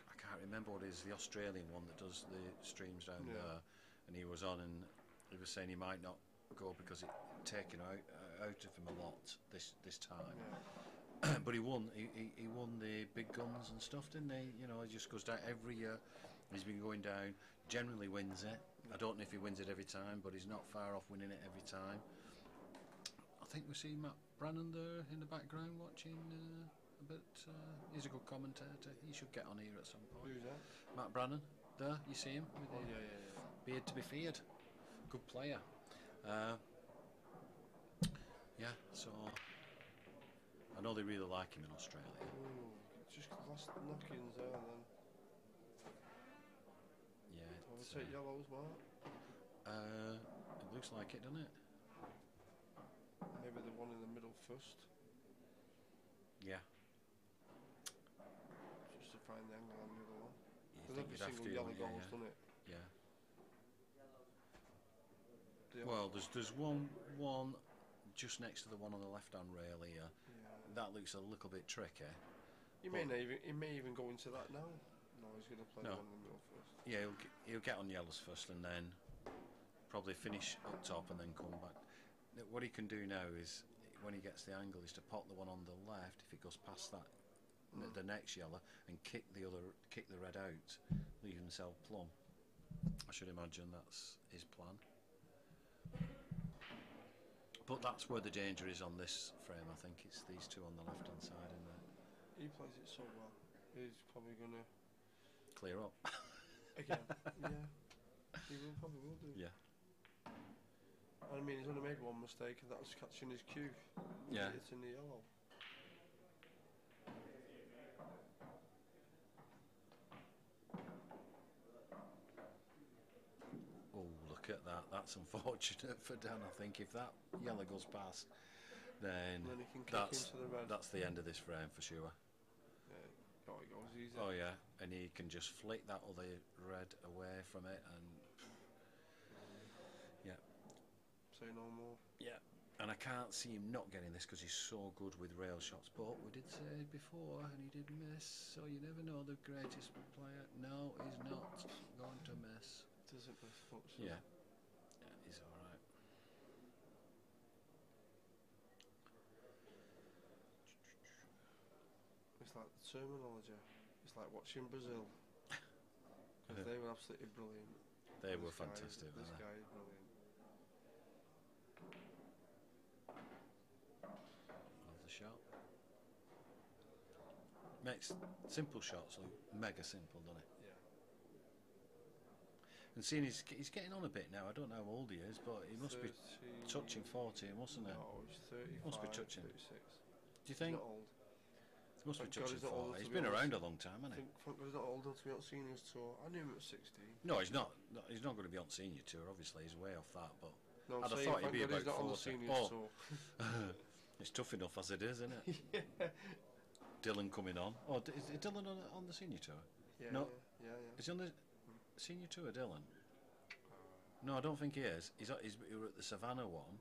I can't remember what it is. The Australian one that does the streams down there, and he was on, and he was saying he might not go because it taken out of him a lot this time. Yeah. But he won. He won the big guns and stuff, didn't he? You know, he just goes down every year. He's been going down. Generally wins it. I don't know if he wins it every time, but he's not far off winning it every time. I think we see Matt Brannan there in the background watching a bit. He's a good commentator. He should get on here at some point. Who's that? Matt Brannan. There, you see him with the beard to be feared. Good player. Yeah, so I know they really like him in Australia. Ooh, just last knock-ins there then. Yeah. I'll take yellows, Mark. It looks like it, doesn't it? Maybe the one in the middle first. Yeah. Just to find the angle on the other one. You think every single yellow goals, doesn't it? Yeah. Yeah. Well, there's one just next to the one on the left-hand rail here. Yeah. That looks a little bit tricky. He may even go into that now. No, he's going to play the one in the middle first. Yeah, he'll get on yellows first and then probably finish up top and then come back. What he can do now is, when he gets the angle, is to pot the one on the left if it goes past that, the next yellow, and kick the red out, leave himself plumb. I should imagine that's his plan. But that's where the danger is on this frame. I think it's these two on the left-hand side, isn't it? He plays it so well. He's probably going to clear up again. Yeah, he probably will do. Yeah. I mean, he's only made one mistake, and that was catching his cue. Yeah. It's in the yellow. Oh, look at that. That's unfortunate for Dan. I think if that yellow goes past, then he can kick into the red. That's the end of this frame for sure. Yeah, it goes easy. Oh yeah, and he can just flick that other red away from it, and yeah. Say no more. Yeah, and I can't see him not getting this because he's so good with rail shots. But we did say before, and he did miss. So you never know the greatest player. No, he's not going to miss. Doesn't miss much. Yeah, he's all right. It's like the terminology. It's like watching Brazil. Because they were absolutely brilliant. They were fantastic. This guy is brilliant. Love the shot. Makes simple shots look mega simple, doesn't it? Yeah. And seeing he's getting on a bit now. I don't know how old he is, but he must be touching 40, mustn't he? No, he's 35. He must be touching 36. Do you think? He's not old. He must be touching 40. He's be been honest. around a long time, hasn't he? Thank God he's not old enough to be on seniors tour. I knew him at 16. No, he's not. No, he's not going to be on senior tour. Obviously, he's way off that. But No, I'd I'm have saying, thought he'd thank be God about he's not on the 40. seniors tour. It's tough enough as it is, isn't it? Yeah. Dylan coming on. Oh, is Dylan on the senior tour? Yeah, No. yeah. Is he on the senior tour, Dylan? No, I don't think he is. He were at the Savannah one,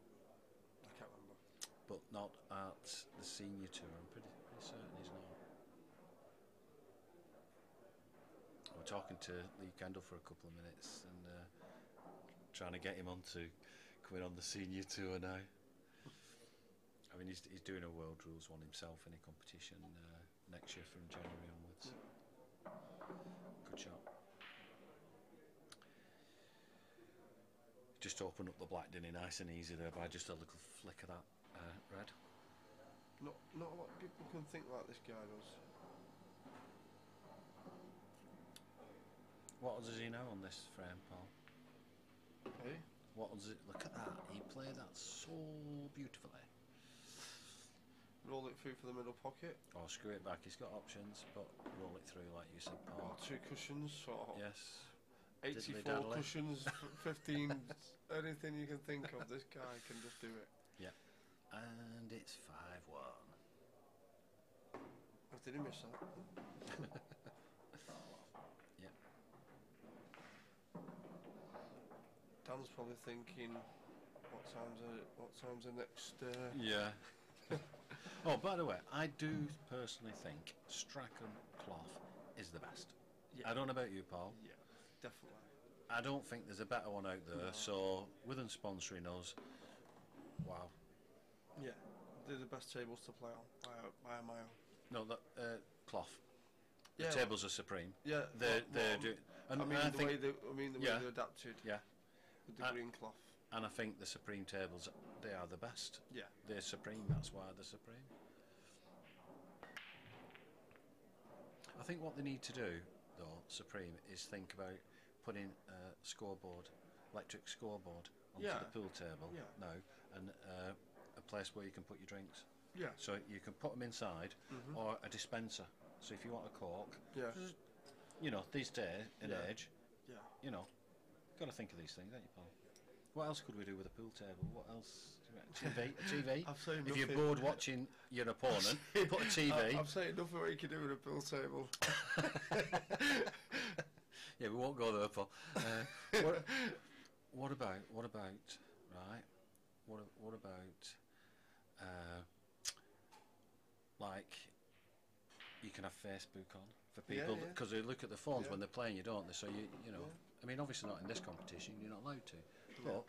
I can't remember. but not at the senior tour. I'm pretty certain he's not. We're talking to Lee Kendall for a couple of minutes and trying to get him on to coming on the senior tour now. I mean, he's doing a World Rules one himself in a competition next year from January onwards. Good shot. Just open up the black, didn't he? Nice and easy there by just a little flick of that red. Not a lot of people can think like this guy does. What odds is he now on this frame, Paul? Hey? What odds is it? Look at that. He played that so beautifully. Roll it through for the middle pocket. Or screw it back. He's got options, but roll it through like you said, Paul. Or two cushions, sort of. Yes. 84 diddly-daddly. cushions, 15, anything you can think of. This guy can just do it. Yeah. And it's 5-1. Did he miss that? Yeah. Dan's probably thinking, what time's the next? Yeah. Oh, by the way, I do personally think Strachan cloth is the best. Yeah. I don't know about you, Paul. Yeah, definitely. I don't think there's a better one out there. No. So, with them sponsoring us, wow. Yeah, they're the best tables to play on by a mile. No, that cloth. The Yeah, tables are supreme. Yeah, They're well, doing. And I mean, I the think, way they're adapted. Yeah. With the green cloth. And I think the Supreme tables, they are the best. Yeah. They're supreme. That's why they're supreme. I think what they need to do, though, Supreme, is think about putting a scoreboard, electric scoreboard, onto Yeah. the pool table now, and a place where you can put your drinks. Yeah. So you can put them inside, or a dispenser. So if you want a Coke, Yeah. you know, these days and Yeah. age, Yeah. you know, got to think of these things, don't you, Paul? What else could we do with a pool table? What else? TV? A TV? I've seen If you're nothing. bored watching your opponent, put a TV. I'm saying nothing what you can do with a pool table. Yeah, we won't go there, Paul. What about? Right? What about? Like, you can have Facebook on for people Yeah. because they look at the phones Yeah. when they're playing you, don't they? So you know. Yeah. I mean, obviously not in this competition. You're not allowed to. But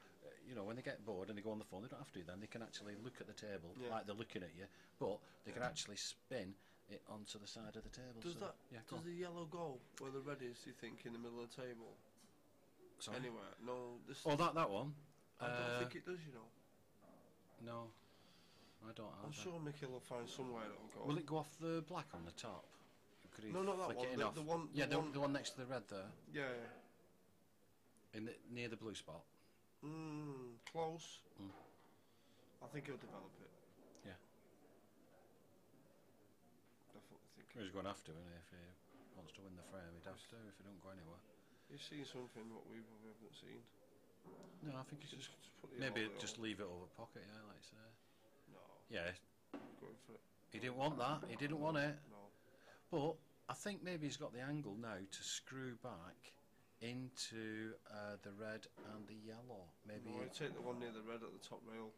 you know, when they get bored and they go on the phone, they don't have to. Then they can actually look at the table like they're looking at you, but they can actually spin it onto the side of the table. Does so, that? Yeah, Does the yellow go where the red is? You think in the middle of the table? Sorry? Anywhere? No. This. Oh, that one. I don't think it does. You know. No, I don't. I'm sure Mick will find somewhere it'll go. Will it go off the black on the top? Could he No, not that flick one, it in the- off? the one- Yeah, the one- the one next to the red there, Yeah. near the blue spot. Close. Mm. I think he'll develop it. Yeah. Definitely think. He's going to have to, isn't he? If he wants to win the frame, he'd have to. If he don't go anywhere. He's seen something what we haven't seen. No, I think he's just put the maybe yellow just on. leave it over pocket. Yeah, like you say. No. Yeah, Going for it. he didn't want that. He didn't want it. No. But I think maybe he's got the angle now to screw back into the red and the yellow. Maybe. No, I'd take the one near the red at the top rail,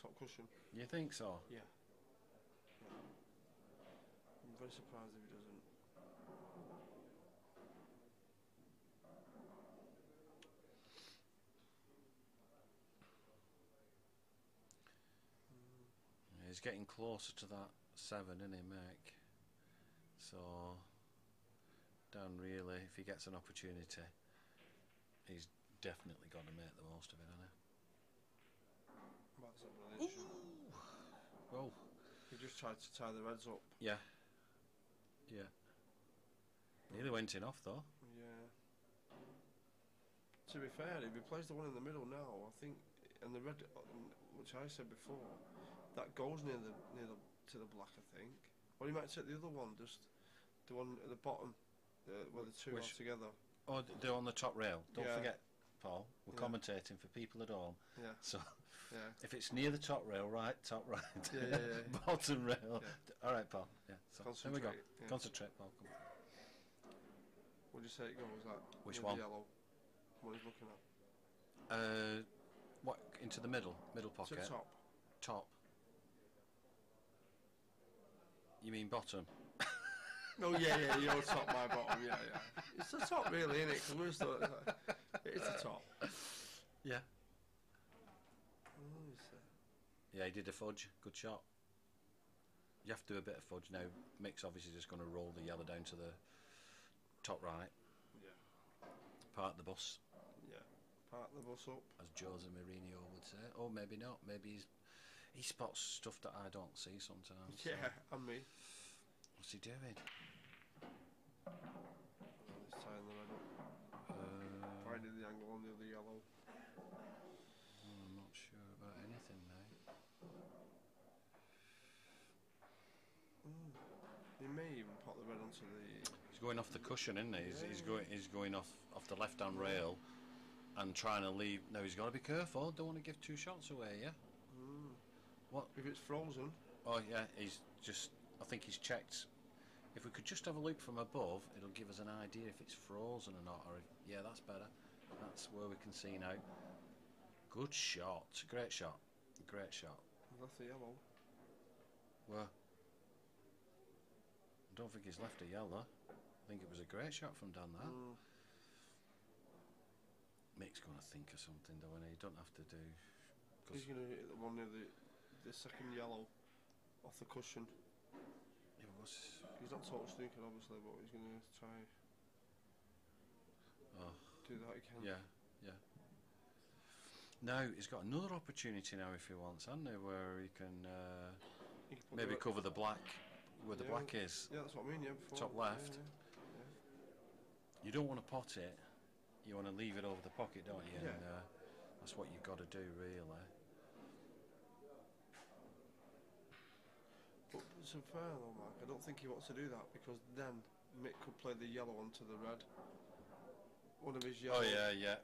top cushion. You think so? Yeah. I'm very surprised if he doesn't. He's getting closer to that 7, isn't he, Mick? So, Dan really, if he gets an opportunity, he's definitely got to make the most of it, hasn't he? That's a brilliant shot. Oh, He just tried to tie the reds up. yeah. Yeah. Nearly went in off, though. Yeah. To be fair, if he plays the one in the middle now, I think, and the red, which I said before, that goes near the to the black, I think. Or he might take the other one, just the one at the bottom, where the two are together. Oh, they're on the top rail. Don't Yeah. forget, Paul, we're Yeah. commentating for people at home. Yeah. So, Yeah. if it's near the top rail, right, top right, Yeah. bottom rail. Yeah. All right, Paul. Yeah. So, there we go. Concentrate, yeah. Concentrate, Paul. Come on. What do you say it goes like? Which with one? The yellow. What he's looking at. What, into the middle pocket? To the top. Top. You mean bottom? No, yeah, your top, my bottom, yeah. It's the top, really, isn't it? Because we're still. It's the top. Yeah. Oh, Yeah, he did a fudge. Good shot. You have to do a bit of fudge now. Mick's obviously just going to roll the yellow down to the top right. Yeah. Park the bus, Yeah. Park the bus up. as Jose Mourinho would say. Or maybe not. Maybe he spots stuff that I don't see sometimes. so. Yeah, and me. What's he doing? Oh, he's tying the red up. Finding the angle on the other yellow. I'm not sure about anything now. He may even pop the red onto the. He's going off the cushion, isn't he? Yeah. He's going off the left-hand rail and trying to leave. Now he's got to be careful. Don't want to give 2 shots away. Yeah. What? If it's frozen. Oh yeah. He's just. I think he's checked. If we could just have a look from above, it'll give us an idea if it's frozen or not. Or if, yeah, that's better. That's where we can see now. Good shot. Great shot. Great shot. That's the yellow. Well, I don't think he's left a yellow. I think it was a great shot from down there. Mick's going to think of something, though, and he don't have to do. He's going to hit the one near the second yellow off the cushion. He's not total snooker, obviously, but he's going to try do that again. Yeah, yeah. Now he's got another opportunity now if he wants, hasn't he, where he can maybe cover the black where the black is. Yeah, that's what I mean. Yeah, before. Top left. Yeah. You don't want to pot it. You want to leave it over the pocket, don't you? Yeah. And that's what you've got to do, really. But to be fair though, Mark, I don't think he wants to do that because then Mick could play the yellow onto the red. One of his yellow. Oh yeah. Yeah.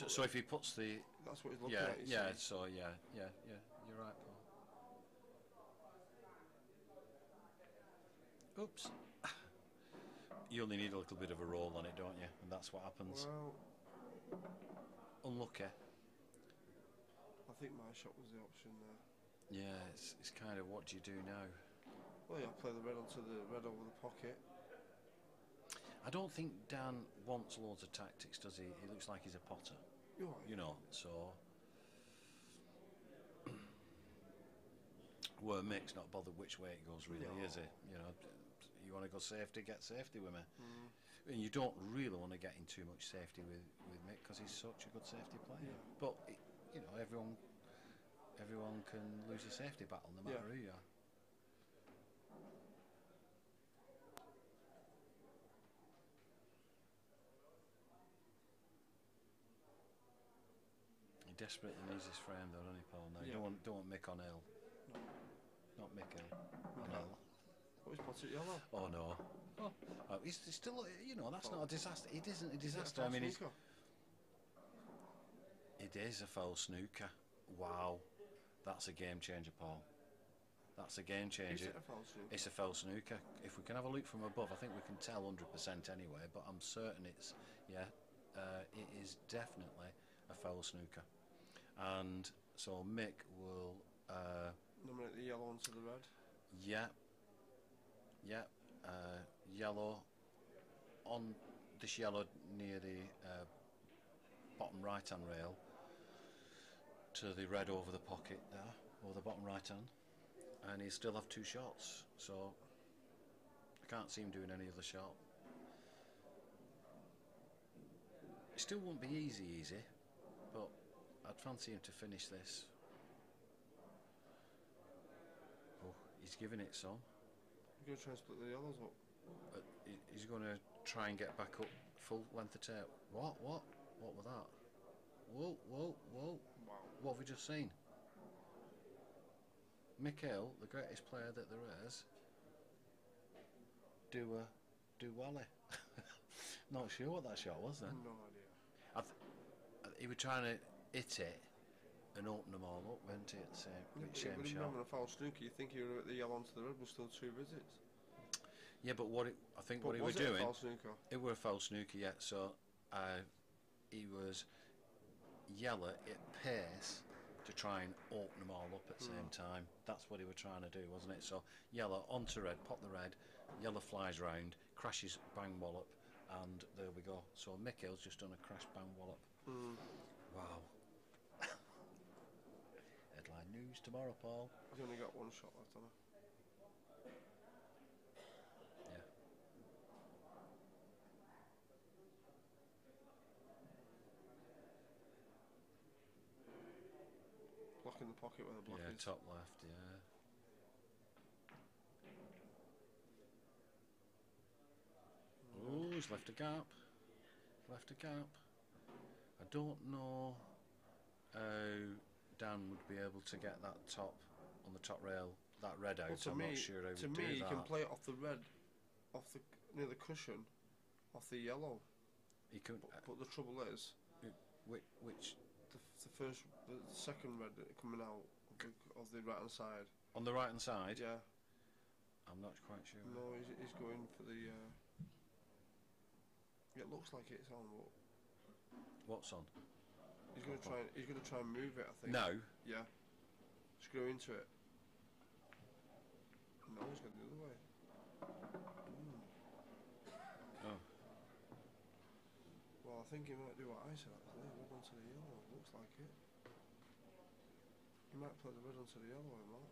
So if he puts the. That's what he's looking at. Yeah. So yeah. You're right, Paul. Oops. You only need a little bit of a roll on it, don't you? And that's what happens. Well, unlucky. I think my shot was the option there. Yeah, it's kind of what do you do now? Well, yeah, play the red onto the red over the pocket. I don't think Dan wants loads of tactics, does he? He looks like he's a potter. You're right. You know, so. Well, Mick's not bothered which way it goes, really, is it? You know, you want to go safety, get safety with me. And you don't really want to get in too much safety with Mick because he's such a good safety player. Yeah. But, you know, everyone can lose a safety battle no matter who you are. He desperately needs his frame though, doesn't he, Paul? No, you don't want Mick on L. No. Not Mick on L. What was pot it yellow? Oh no. He's still, you know, that's not a disaster. It isn't a disaster. I mean, it is a foul snooker. Wow. That's a game changer, Paul. That's a game changer. Is it a foul snooker? It's a foul snooker. If we can have a look from above, I think we can tell 100% anyway, but I'm certain it's, it is definitely a foul snooker. And so Mick will... nominate the yellow onto the red? Yeah. Yellow on this yellow near the bottom right hand rail to the red over the pocket there, or the bottom right hand, and he still have 2 shots, so I can't see him doing any other shot. It still won't be easy, but I'd fancy him to finish this. Oh, he's giving it some. You're going to try and split the yellows up? He's going to try and get back up full length of tape. What was that? Whoa. Wow. What have we just seen? Michael, the greatest player that there is, do Wally. Not sure what that shot was then. No idea. He was trying to hit it and open them all up, weren't he, at the same shot? Having a foul snooker, you think he would have hit the yellow onto the red was still 2 visits. Yeah, but what he was doing... Was it a foul snooker? It were a foul snooker, yeah. So he was yellow at pace to try and open them all up at the same time. That's what he was trying to do, wasn't it? So yellow onto red, pop the red, yellow flies round, crashes, bang wallop, and there we go. So Michael's just done a crash, bang wallop. Wow. Headline news tomorrow, Paul. He's only got 1 shot left, hasn't he? Yeah. Blocking the pocket where the block is. Top left, yeah. Oh, he's left a gap. I don't know how Dan would be able to get that top on the top rail, that red out. Well, I'm not sure how he to would me, do you that. can play it off the red, off the near the cushion off the yellow. He couldn't. But the trouble is, Which the second red coming out of the right hand side. on the right hand side? Yeah. I'm not quite sure. No, he's going for the. It looks like it's on, but What's on? he's going to try. He's going to try and move it. I think. No. Yeah. Screw into it. No, he's going the other way. Oh. Well, I think he might do what I said actually. Red onto the yellow. Looks like it. He might play the red onto the yellow, he might.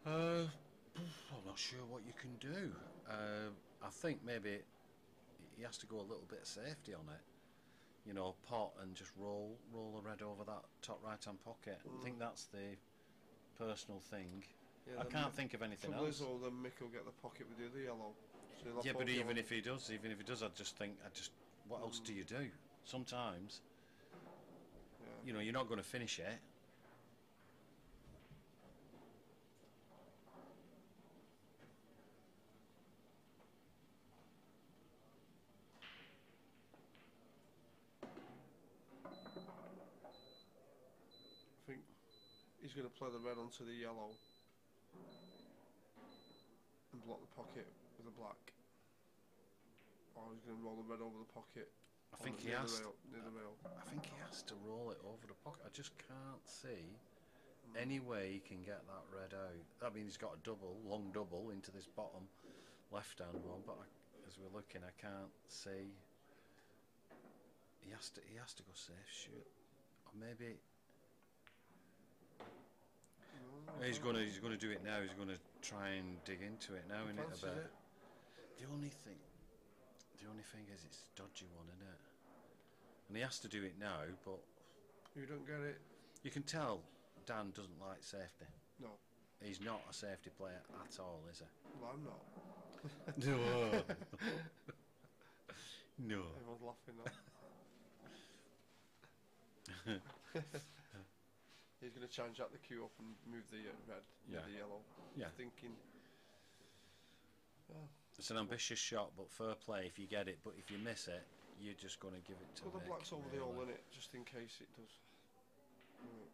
I'm not sure what you can do. I think maybe he has to go a little bit of safety on it. You know, pot and just roll the red over that top right hand pocket. I think that's the personal thing. Yeah, I can't think of anything else. Or then Mick will get the pocket with the other yellow. So Yeah, but even if he does, I just think, what else do you do? Sometimes, you know, you're not going to finish it. I think he's going to play the red onto the yellow and block the pocket with the black. Or he's going to roll the red over the pocket. I think he has. Near the rail. I think he has to roll it over the pocket. I just can't see any way he can get that red out. That means he's got a long double into this bottom left-hand one. But as we're looking, I can't see. He has to go safe shoot, or maybe he's going to do it now. He's going to try and dig into it now, innit, a bit. The only thing is it's a dodgy one, isn't it? And he has to do it now, but you don't get it. You can tell Dan doesn't like safety. No. He's not a safety player at all, is he? Well, I'm not. No. No. Everyone's laughing now. He's going to try and jack the queue up and move the red, the yellow. Yeah. Thinking. Yeah. It's an ambitious shot, but fair play if you get it. But if you miss it, you're just going to give it to Well, the Mick, black's over really. the hole, innit? Just in case it does work.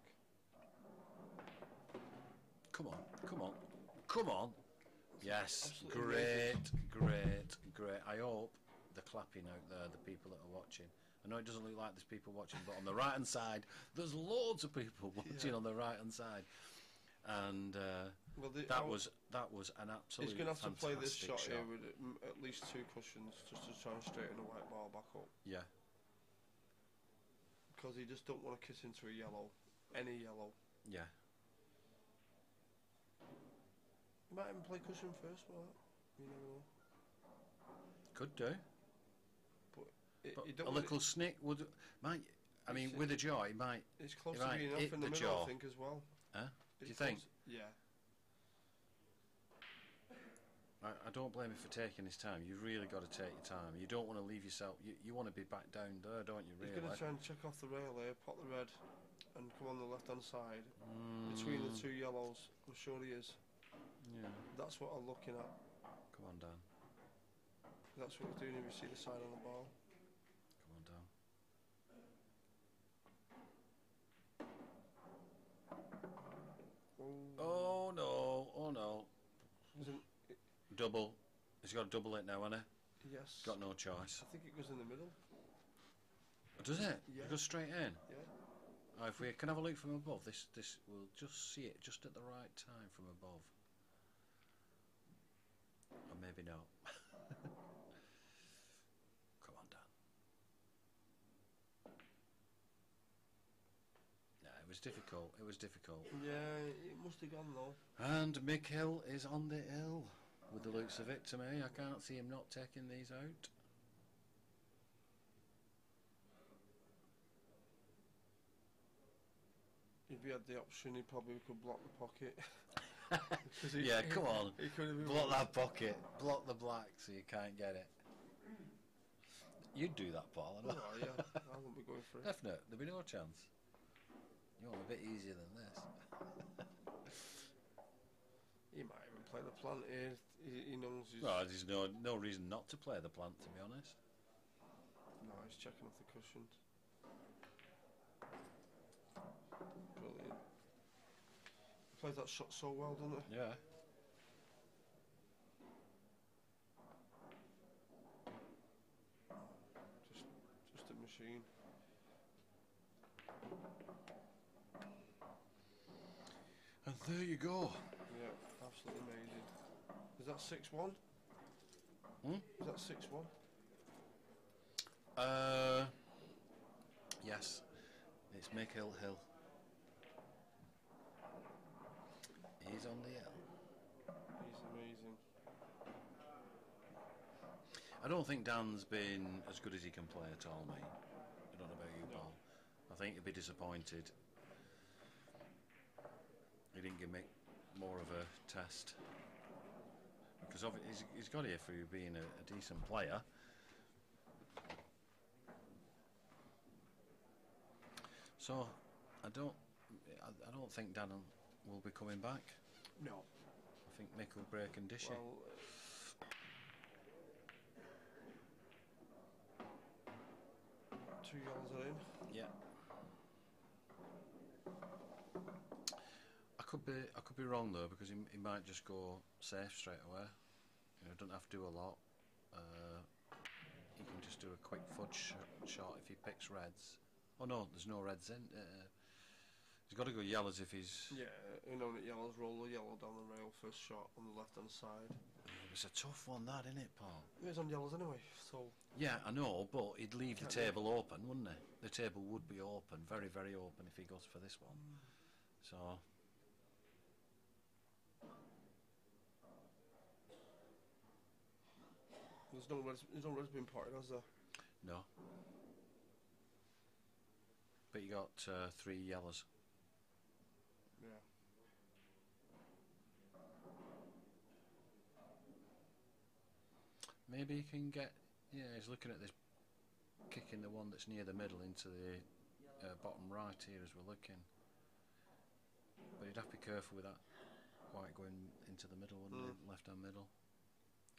Come on. Yes, Absolutely great. I hope they're clapping out there, the people that are watching. I know it doesn't look like there's people watching, but on the right hand side, there's loads of people watching on the right hand side. And that was an absolute. He's going to have to play this shot here with at least 2 cushions just to try and straighten the white ball back up. Yeah. Because he just don't want to kiss into a yellow, any yellow. Yeah. You might even play cushion first, but you never know. Could do. But a little snick would might. I mean, with a jaw, it might. It's close to being enough in the middle, jaw. I think, as well. Huh? Do you think? Yeah. I don't blame him for taking his time. You've really got to take your time. You don't want to leave yourself. You want to be back down there, don't you? Really. He's going to try and check off the rail here, pot the red, and come on the left-hand side between the 2 yellows. I'm sure he is. Yeah. That's what I'm looking at. Come on, Dan. That's what he's doing if you see the side on the ball. Come on, Dan. Oh no. Double. He's got to double it now, hasn't he? Yes. Got no choice. I think it goes in the middle. Does it? Yeah. It goes straight in? Yeah. Oh, if we can have a look from above, this we'll just see it just at the right time from above. Or maybe not. Come on, Dan. No, it was difficult. Yeah, it must have gone though. And Mick Hill is on the hill, with the looks of it to me. I can't see him not taking these out. If he had the option, he probably could block the pocket. Yeah, come on. He could have Block that pocket. Block the black so you can't get it. You'd do that, Paul. I know. Oh, yeah, I won't be going for it. Definite. There'd be no chance. You want a bit easier than this. He might even play the plant here. He knows he's... Well, there's no reason not to play the plant, to be honest. No, he's checking off the cushions. Brilliant. He played that shot so well, doesn't he? Yeah. Just a machine. And there you go. Yeah, absolutely amazing. Is that 6-1? Is that 6-1? Yes. It's Mick Hill. He's on the hill. He's amazing. I don't think Dan's been as good as he can play at all, mate. I don't know about you, Paul. I think he'd be disappointed. He didn't give Mick more of a test. Because he's got here for being a decent player. So, I don't think Dan will be coming back. No. I think Mick will break and dish it. Well, 2 yellows are in. Yeah. I could be wrong though, because he might just go safe straight away. You know, doesn't have to do a lot. He can just do a quick fudge shot if he picks reds. Oh no, there's no reds in. He's got to go yellows if he's... Yeah, you know that yellows roll the yellow down the rail first shot on the left hand side. It's a tough one, that, isn't it, Paul? It was on yellows anyway, so... Yeah, I know, but he'd leave the table open, wouldn't he? The table would be open, very, very open if he goes for this one. So... There's no reds being parted, has there? No. But you got 3 yellows. Yeah. Maybe he can get... Yeah, he's looking at this, kicking the one that's near the middle into the bottom right here as we're looking. But he'd have to be careful with that white going into the middle, wouldn't he? Left-hand middle.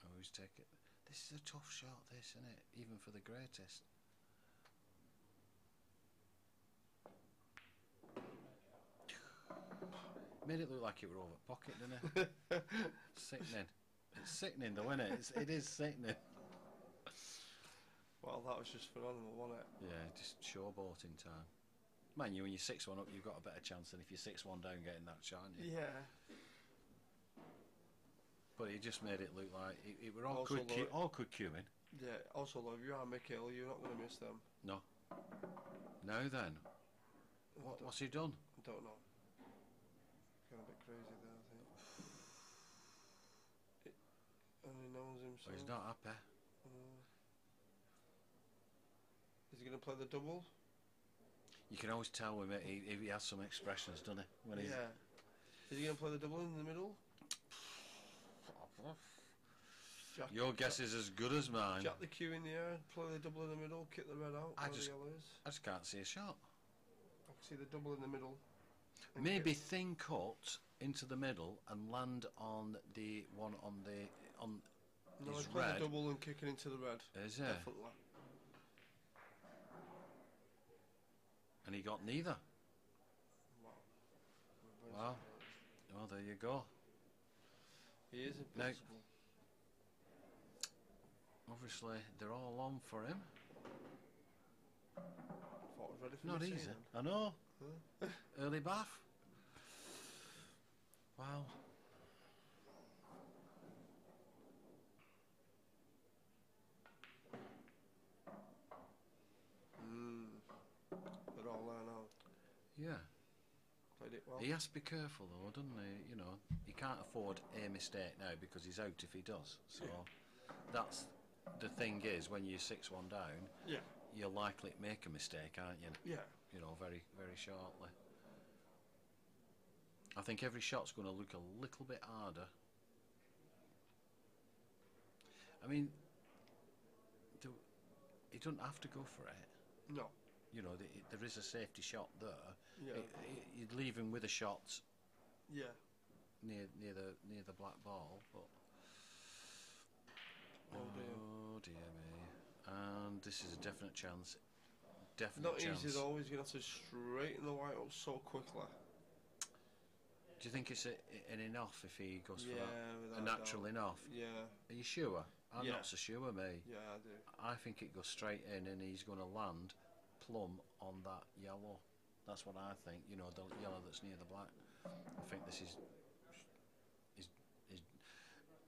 Oh, he's taking... This is a tough shot, this, isn't it? Even for the greatest. Made it look like it were over pocket, didn't it? Sickening. It's sickening though, isn't it? It is sickening. Well, that was just phenomenal, wasn't it? Yeah, just showboating time. Man, when you're 6-1 up, you've got a better chance than if you're 6-1 down getting that shot, haven't you? Yeah. But he just made it look like it were awkward queuing. Yeah, also though, if you are Mick Hill, you're not going to miss them. No. Now then, what's he done? I don't know. Kind of a bit crazy there, I think. And he knows himself. Well, he's not happy. Is he going to play the double? You can always tell with it, he has some expressions, doesn't he? When he's yeah. Is he going to play the double in the middle? Your guess is as good as mine. Jack the cue in the air, play the double in the middle, kick the red out. I just can't see a shot. I can see the double in the middle. Maybe thin cut into the middle and land on the one on no, his play red. the double and kicking into the red. Is it? Definitely. And he got neither. Wow. Wow. Well, there you go. He is invincible. Obviously, they're all on for him. Thought I was ready for Not this easy. season. I know. Huh? Early bath. Wow. They're all there now. Yeah. Played it well. He has to be careful though, doesn't he? You know, he can't afford a mistake now because he's out if he does. So that's the thing is, when you're 6-1 down, you're likely to make a mistake, aren't you? Yeah. You know, very, very shortly. I think every shot's going to look a little bit harder. I mean, he doesn't have to go for it. No. You know, there is a safety shot there. Yeah. You'd leave him with a shot. Yeah. near the black ball, but oh dear me. And this is a definite chance. Definite Not chance. easy though. He's gonna have to straighten the white up so quickly. Do you think it's an enough if he goes for Yeah, that? without A natural doubt. enough? Yeah, Are you sure? I'm Yeah. not so sure, me. yeah, I do. I think it goes straight in and he's going to land plumb on that yellow. That's what I think. You know, the yellow that's near the black. I think this is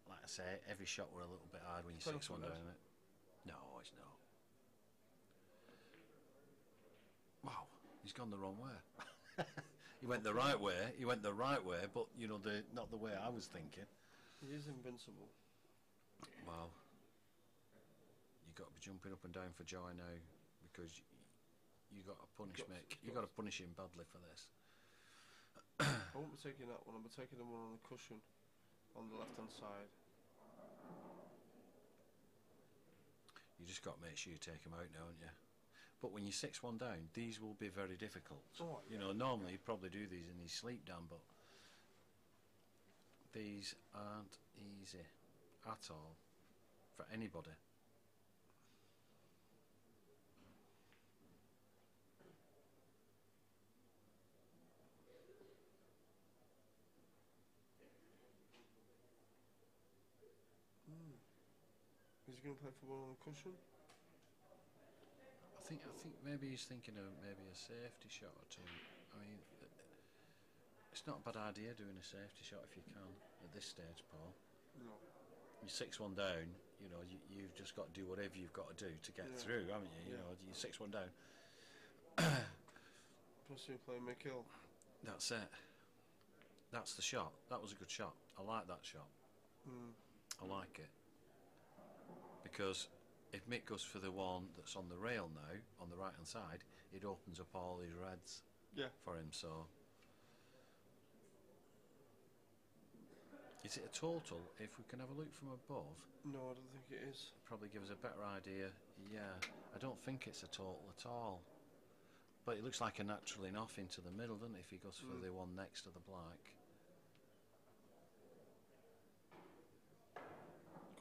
like I say, every shot were a little bit hard when you 6-1 down it. No, it's not. Wow, he's gone the wrong way. He went the right way. He went the right way, but you know, not the way I was thinking. He is invincible. Wow. You've got to be jumping up and down for joy now, because you got to punish Mick. You got to punish him badly for this. I won't be taking that one. I'll be taking the one on the cushion on the left hand side. You just got to make sure you take him out now, haven't you? But when you're 6-1 down, these will be very difficult. Oh, you know, normally you'd probably do these in his sleep, Dan, but these aren't easy at all for anybody. Is he going to play for one on the cushion? I think maybe he's thinking of maybe a safety shot or two. I mean, it's not a bad idea doing a safety shot if you can at this stage, Paul. No. You're 6-1 down. You know, you've just got to do whatever you've got to do to get through, haven't you? You know, you're 6-1 down. Plus you play Mick Hill. That's it. That's the shot. That was a good shot. I like that shot. I like it. Because if Mick goes for the one that's on the rail now, on the right hand side, it opens up all his reds for him, so. Is it a total? If we can have a look from above. No, I don't think it is. Probably give us a better idea. Yeah, I don't think it's a total at all. But it looks like a natural enough into the middle, doesn't it, if he goes for the one next to the black.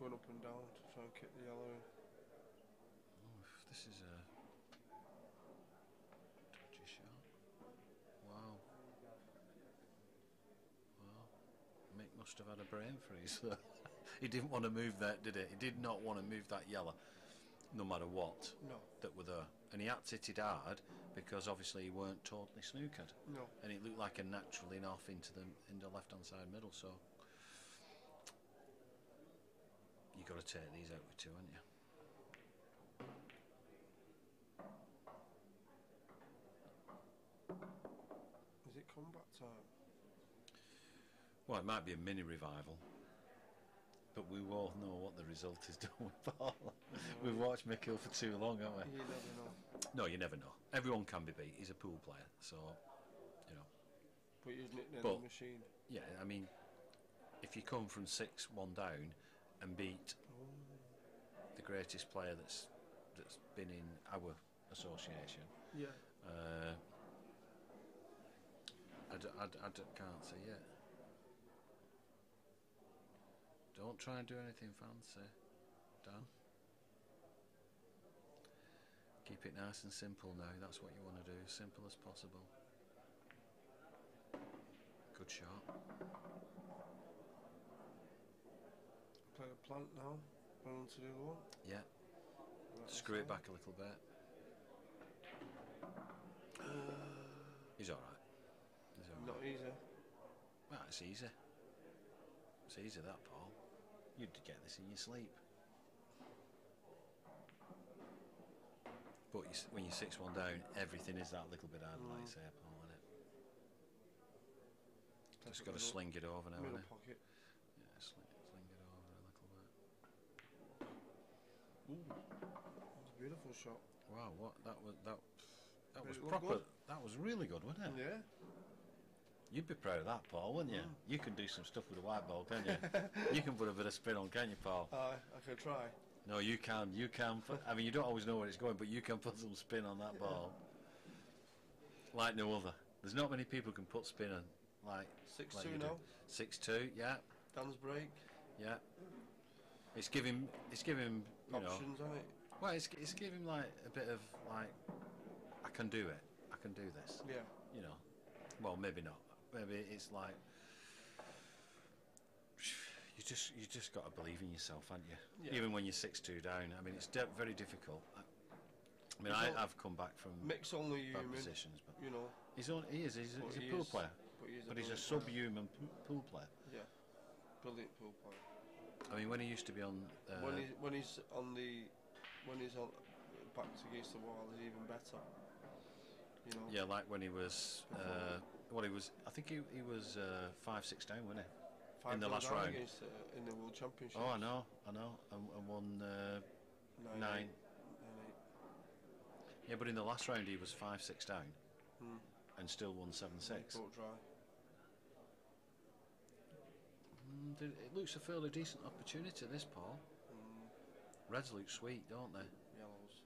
Going up and down to try and kick the yellow in. Oof, this is a dodgy shot. Wow. Well, Mick must have had a brain freeze. He didn't want to move that, did he? He did not want to move that yellow, no matter what. No. That were there. And he had to hit it hard because obviously he weren't totally snookered. No. And it looked like a natural enough into the left-hand side middle, so. You've got to take these out with two, haven't you? Is it comeback time? Well, it might be a mini revival, but we all know what the result is done with Paul. We've watched Mick Hill for too long, haven't we? You never know. No, you never know. Everyone can be beat. He's a pool player, so, you know. But you've nicknamed But- the machine. Yeah, I mean, if you come from 6-1 down and beat the greatest player that's been in our association, Yeah. I can't see it. Don't try and do anything fancy, Dan. Keep it nice and simple now. That's what you want to do, simple as possible. Good shot. Play a plant now. Going on to the other one. Yeah. Right, Screw it that's back a little bit. He's all right. He's all right. Not easy. Well, it's easy. It's easy, that, Paul. You'd get this in your sleep. But when you're 6-1 down, everything is that little bit harder, like you say, Paul, isn't it? Just got to sling it over now, Middle innit? pocket. Yeah, sling it over a little bit. Ooh. That's a beautiful shot. Wow, what that was Did it look proper. good? That was really good, wasn't it? Yeah. You'd be proud of that, Paul, wouldn't you? You can do some stuff with a white ball, can't you? You can put a bit of spin on, can't you, Paul? I could try. No, you can. You can. I mean, you don't always know where it's going, but you can put some spin on that ball, like no other. There's not many people who can put spin on like 6-2 you now. 6-2, yeah, Dan's break. yeah. It's giving you know. Options on it. Well, it's giving like a bit of like, I can do it. I can do this. Yeah. You know. Well, maybe not. Maybe it's like you just got to believe in yourself, haven't you? Yeah. Even when you're 6-2 down. I mean, it's very difficult. I mean, I've come back from Mick's only bad human, positions, but you know. he's a pool player, but he's a brilliant player. subhuman pool player. Yeah. Brilliant pool player. I mean, when he used to be on when he's on back against the wall, he's even better. You know. yeah, like when he was I think he was 5-6 down, wasn't he? In the last round against, in the World Championship. Oh, I know, and won 9. Yeah, but in the last round he was 5-6 down, and still won 7-6. Dry. It looks a fairly decent opportunity, this, Paul. Reds look sweet, don't they? Yellows.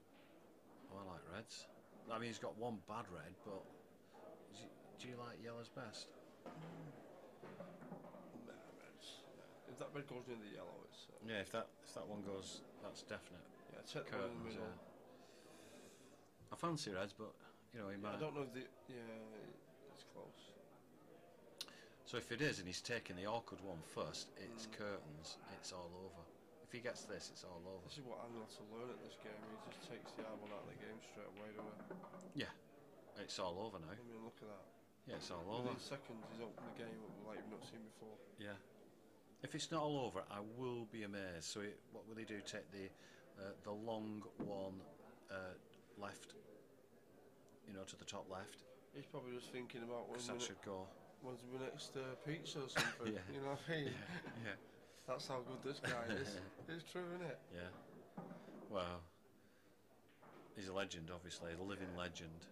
Oh, I like reds. I mean, he's got one bad red, but do you like yellows best? Nah, reds. If that red goes near the yellow, it's... Yeah, if that one goes, that's definite. Yeah, check the one in the middle. I fancy reds, but, you know, he might... I don't know if it's close. So if it is, and he's taking the awkward one first, it's curtains, it's all over. If he gets this, it's all over. This is what I'm going to learn at this game. He just takes the hard one out of the game straight away, doesn't he? Yeah, it's all over now. I mean, look at that. Yeah, it's all over. Within seconds, he's opened the game up like you've not seen before. Yeah. If it's not all over, I will be amazed. So what will he do? Take the long one left, you know, to the top left? He's probably just thinking about Because that should go. When's the next pizza or something? Yeah. You know what I mean? Yeah. That's how good this guy is. It's true, isn't it? Yeah. Well, he's a legend, obviously, a living legend,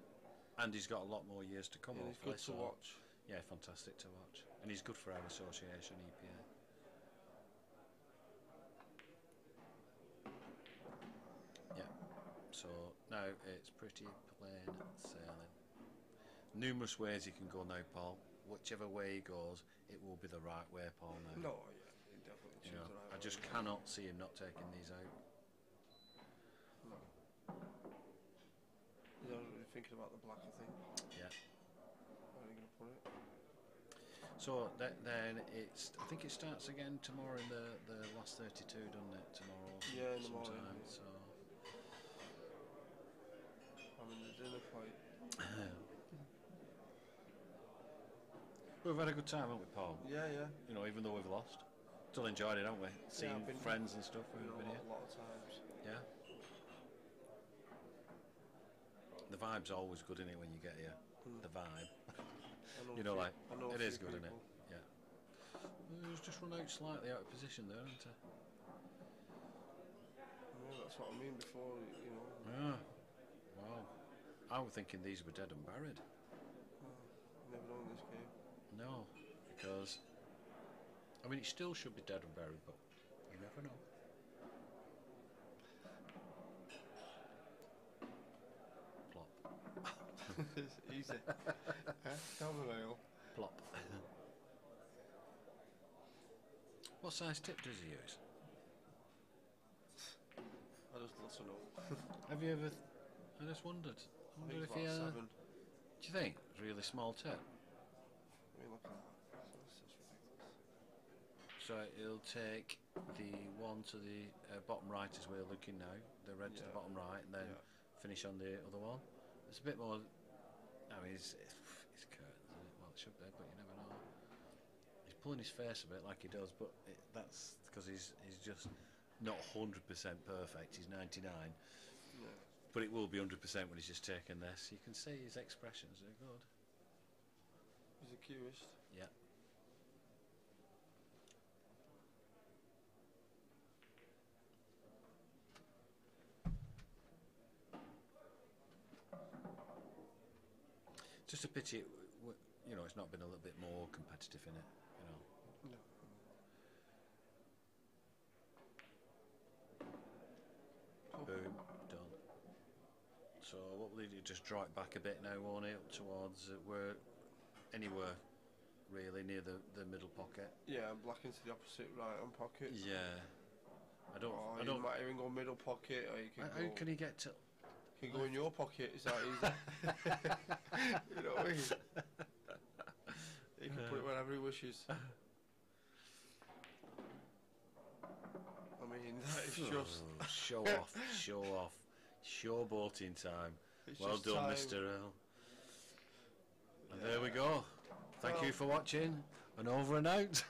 and he's got a lot more years to come. Yeah, he's good to watch. Yeah, fantastic to watch, and he's good for our association, EPA. Yeah. So now it's pretty plain sailing. Numerous ways you can go now, Paul. Whichever way he goes, it will be the right way, Paul. Now. No, yeah, he definitely chooses the right way. I just cannot see him not taking these out. No. He's already thinking about the black, I think. Yeah. Where are you going to put it? So then I think it starts again tomorrow in the last 32, doesn't it? Tomorrow. Yeah, in the sometime. morning. So. I'm in the dinner fight. We've had a good time, haven't we, Paul? Yeah, yeah. You know, even though we've lost, still enjoyed it, haven't we? Seeing friends and stuff. We've been here a lot of times. Yeah. The vibe's always good, isn't it, when you get here? The vibe. You know, like it is good, isn't it? Yeah. He's just run out slightly out of position there, hasn't he? Yeah, that's what I mean before, you know. Yeah. Wow. I was thinking these were dead and buried. Never know in this game. No, because I mean it still should be dead and buried, but you never know. Plop. It's easy. Down the rail. Plop. What size tip does he use? I just love to know. Have you ever? I just wondered. I wondered if he. 7. Do you think it's a really small tip? I mean, look at that. It's ridiculous. So he'll take the one to the bottom right as we're looking now, the red to the bottom right, and then finish on the other one. It's a bit more. I mean, it's curtains, isn't it? Well, it should be, but you never know. He's pulling his face a bit like he does, but that's because he's just not 100% perfect. He's 99. Yeah. But it will be 100% when he's just taken this. You can see his expressions are good. He's a cutest. Yeah. Just a pity, you know, it's not been a little bit more competitive in it, you know. No. Boom, done. So what will he do? Just draw it back a bit now, won't he? Up towards anywhere really, near the middle pocket. Yeah, and black into the opposite right hand pocket. Yeah. I don't. Or I you don't. might even go middle pocket, or you can How go. can he get to? You can go in your pocket. Is that easy? You know what I mean? He can put it wherever he wishes. I mean, that is just. Show off, show off, showboating time. It's Well just done, time. Mr. Earl. And there we go. Thank you Well- for watching. And over and out.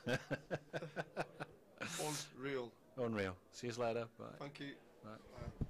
Unreal. Unreal. See you later. Bye. Thank you. Bye. Bye.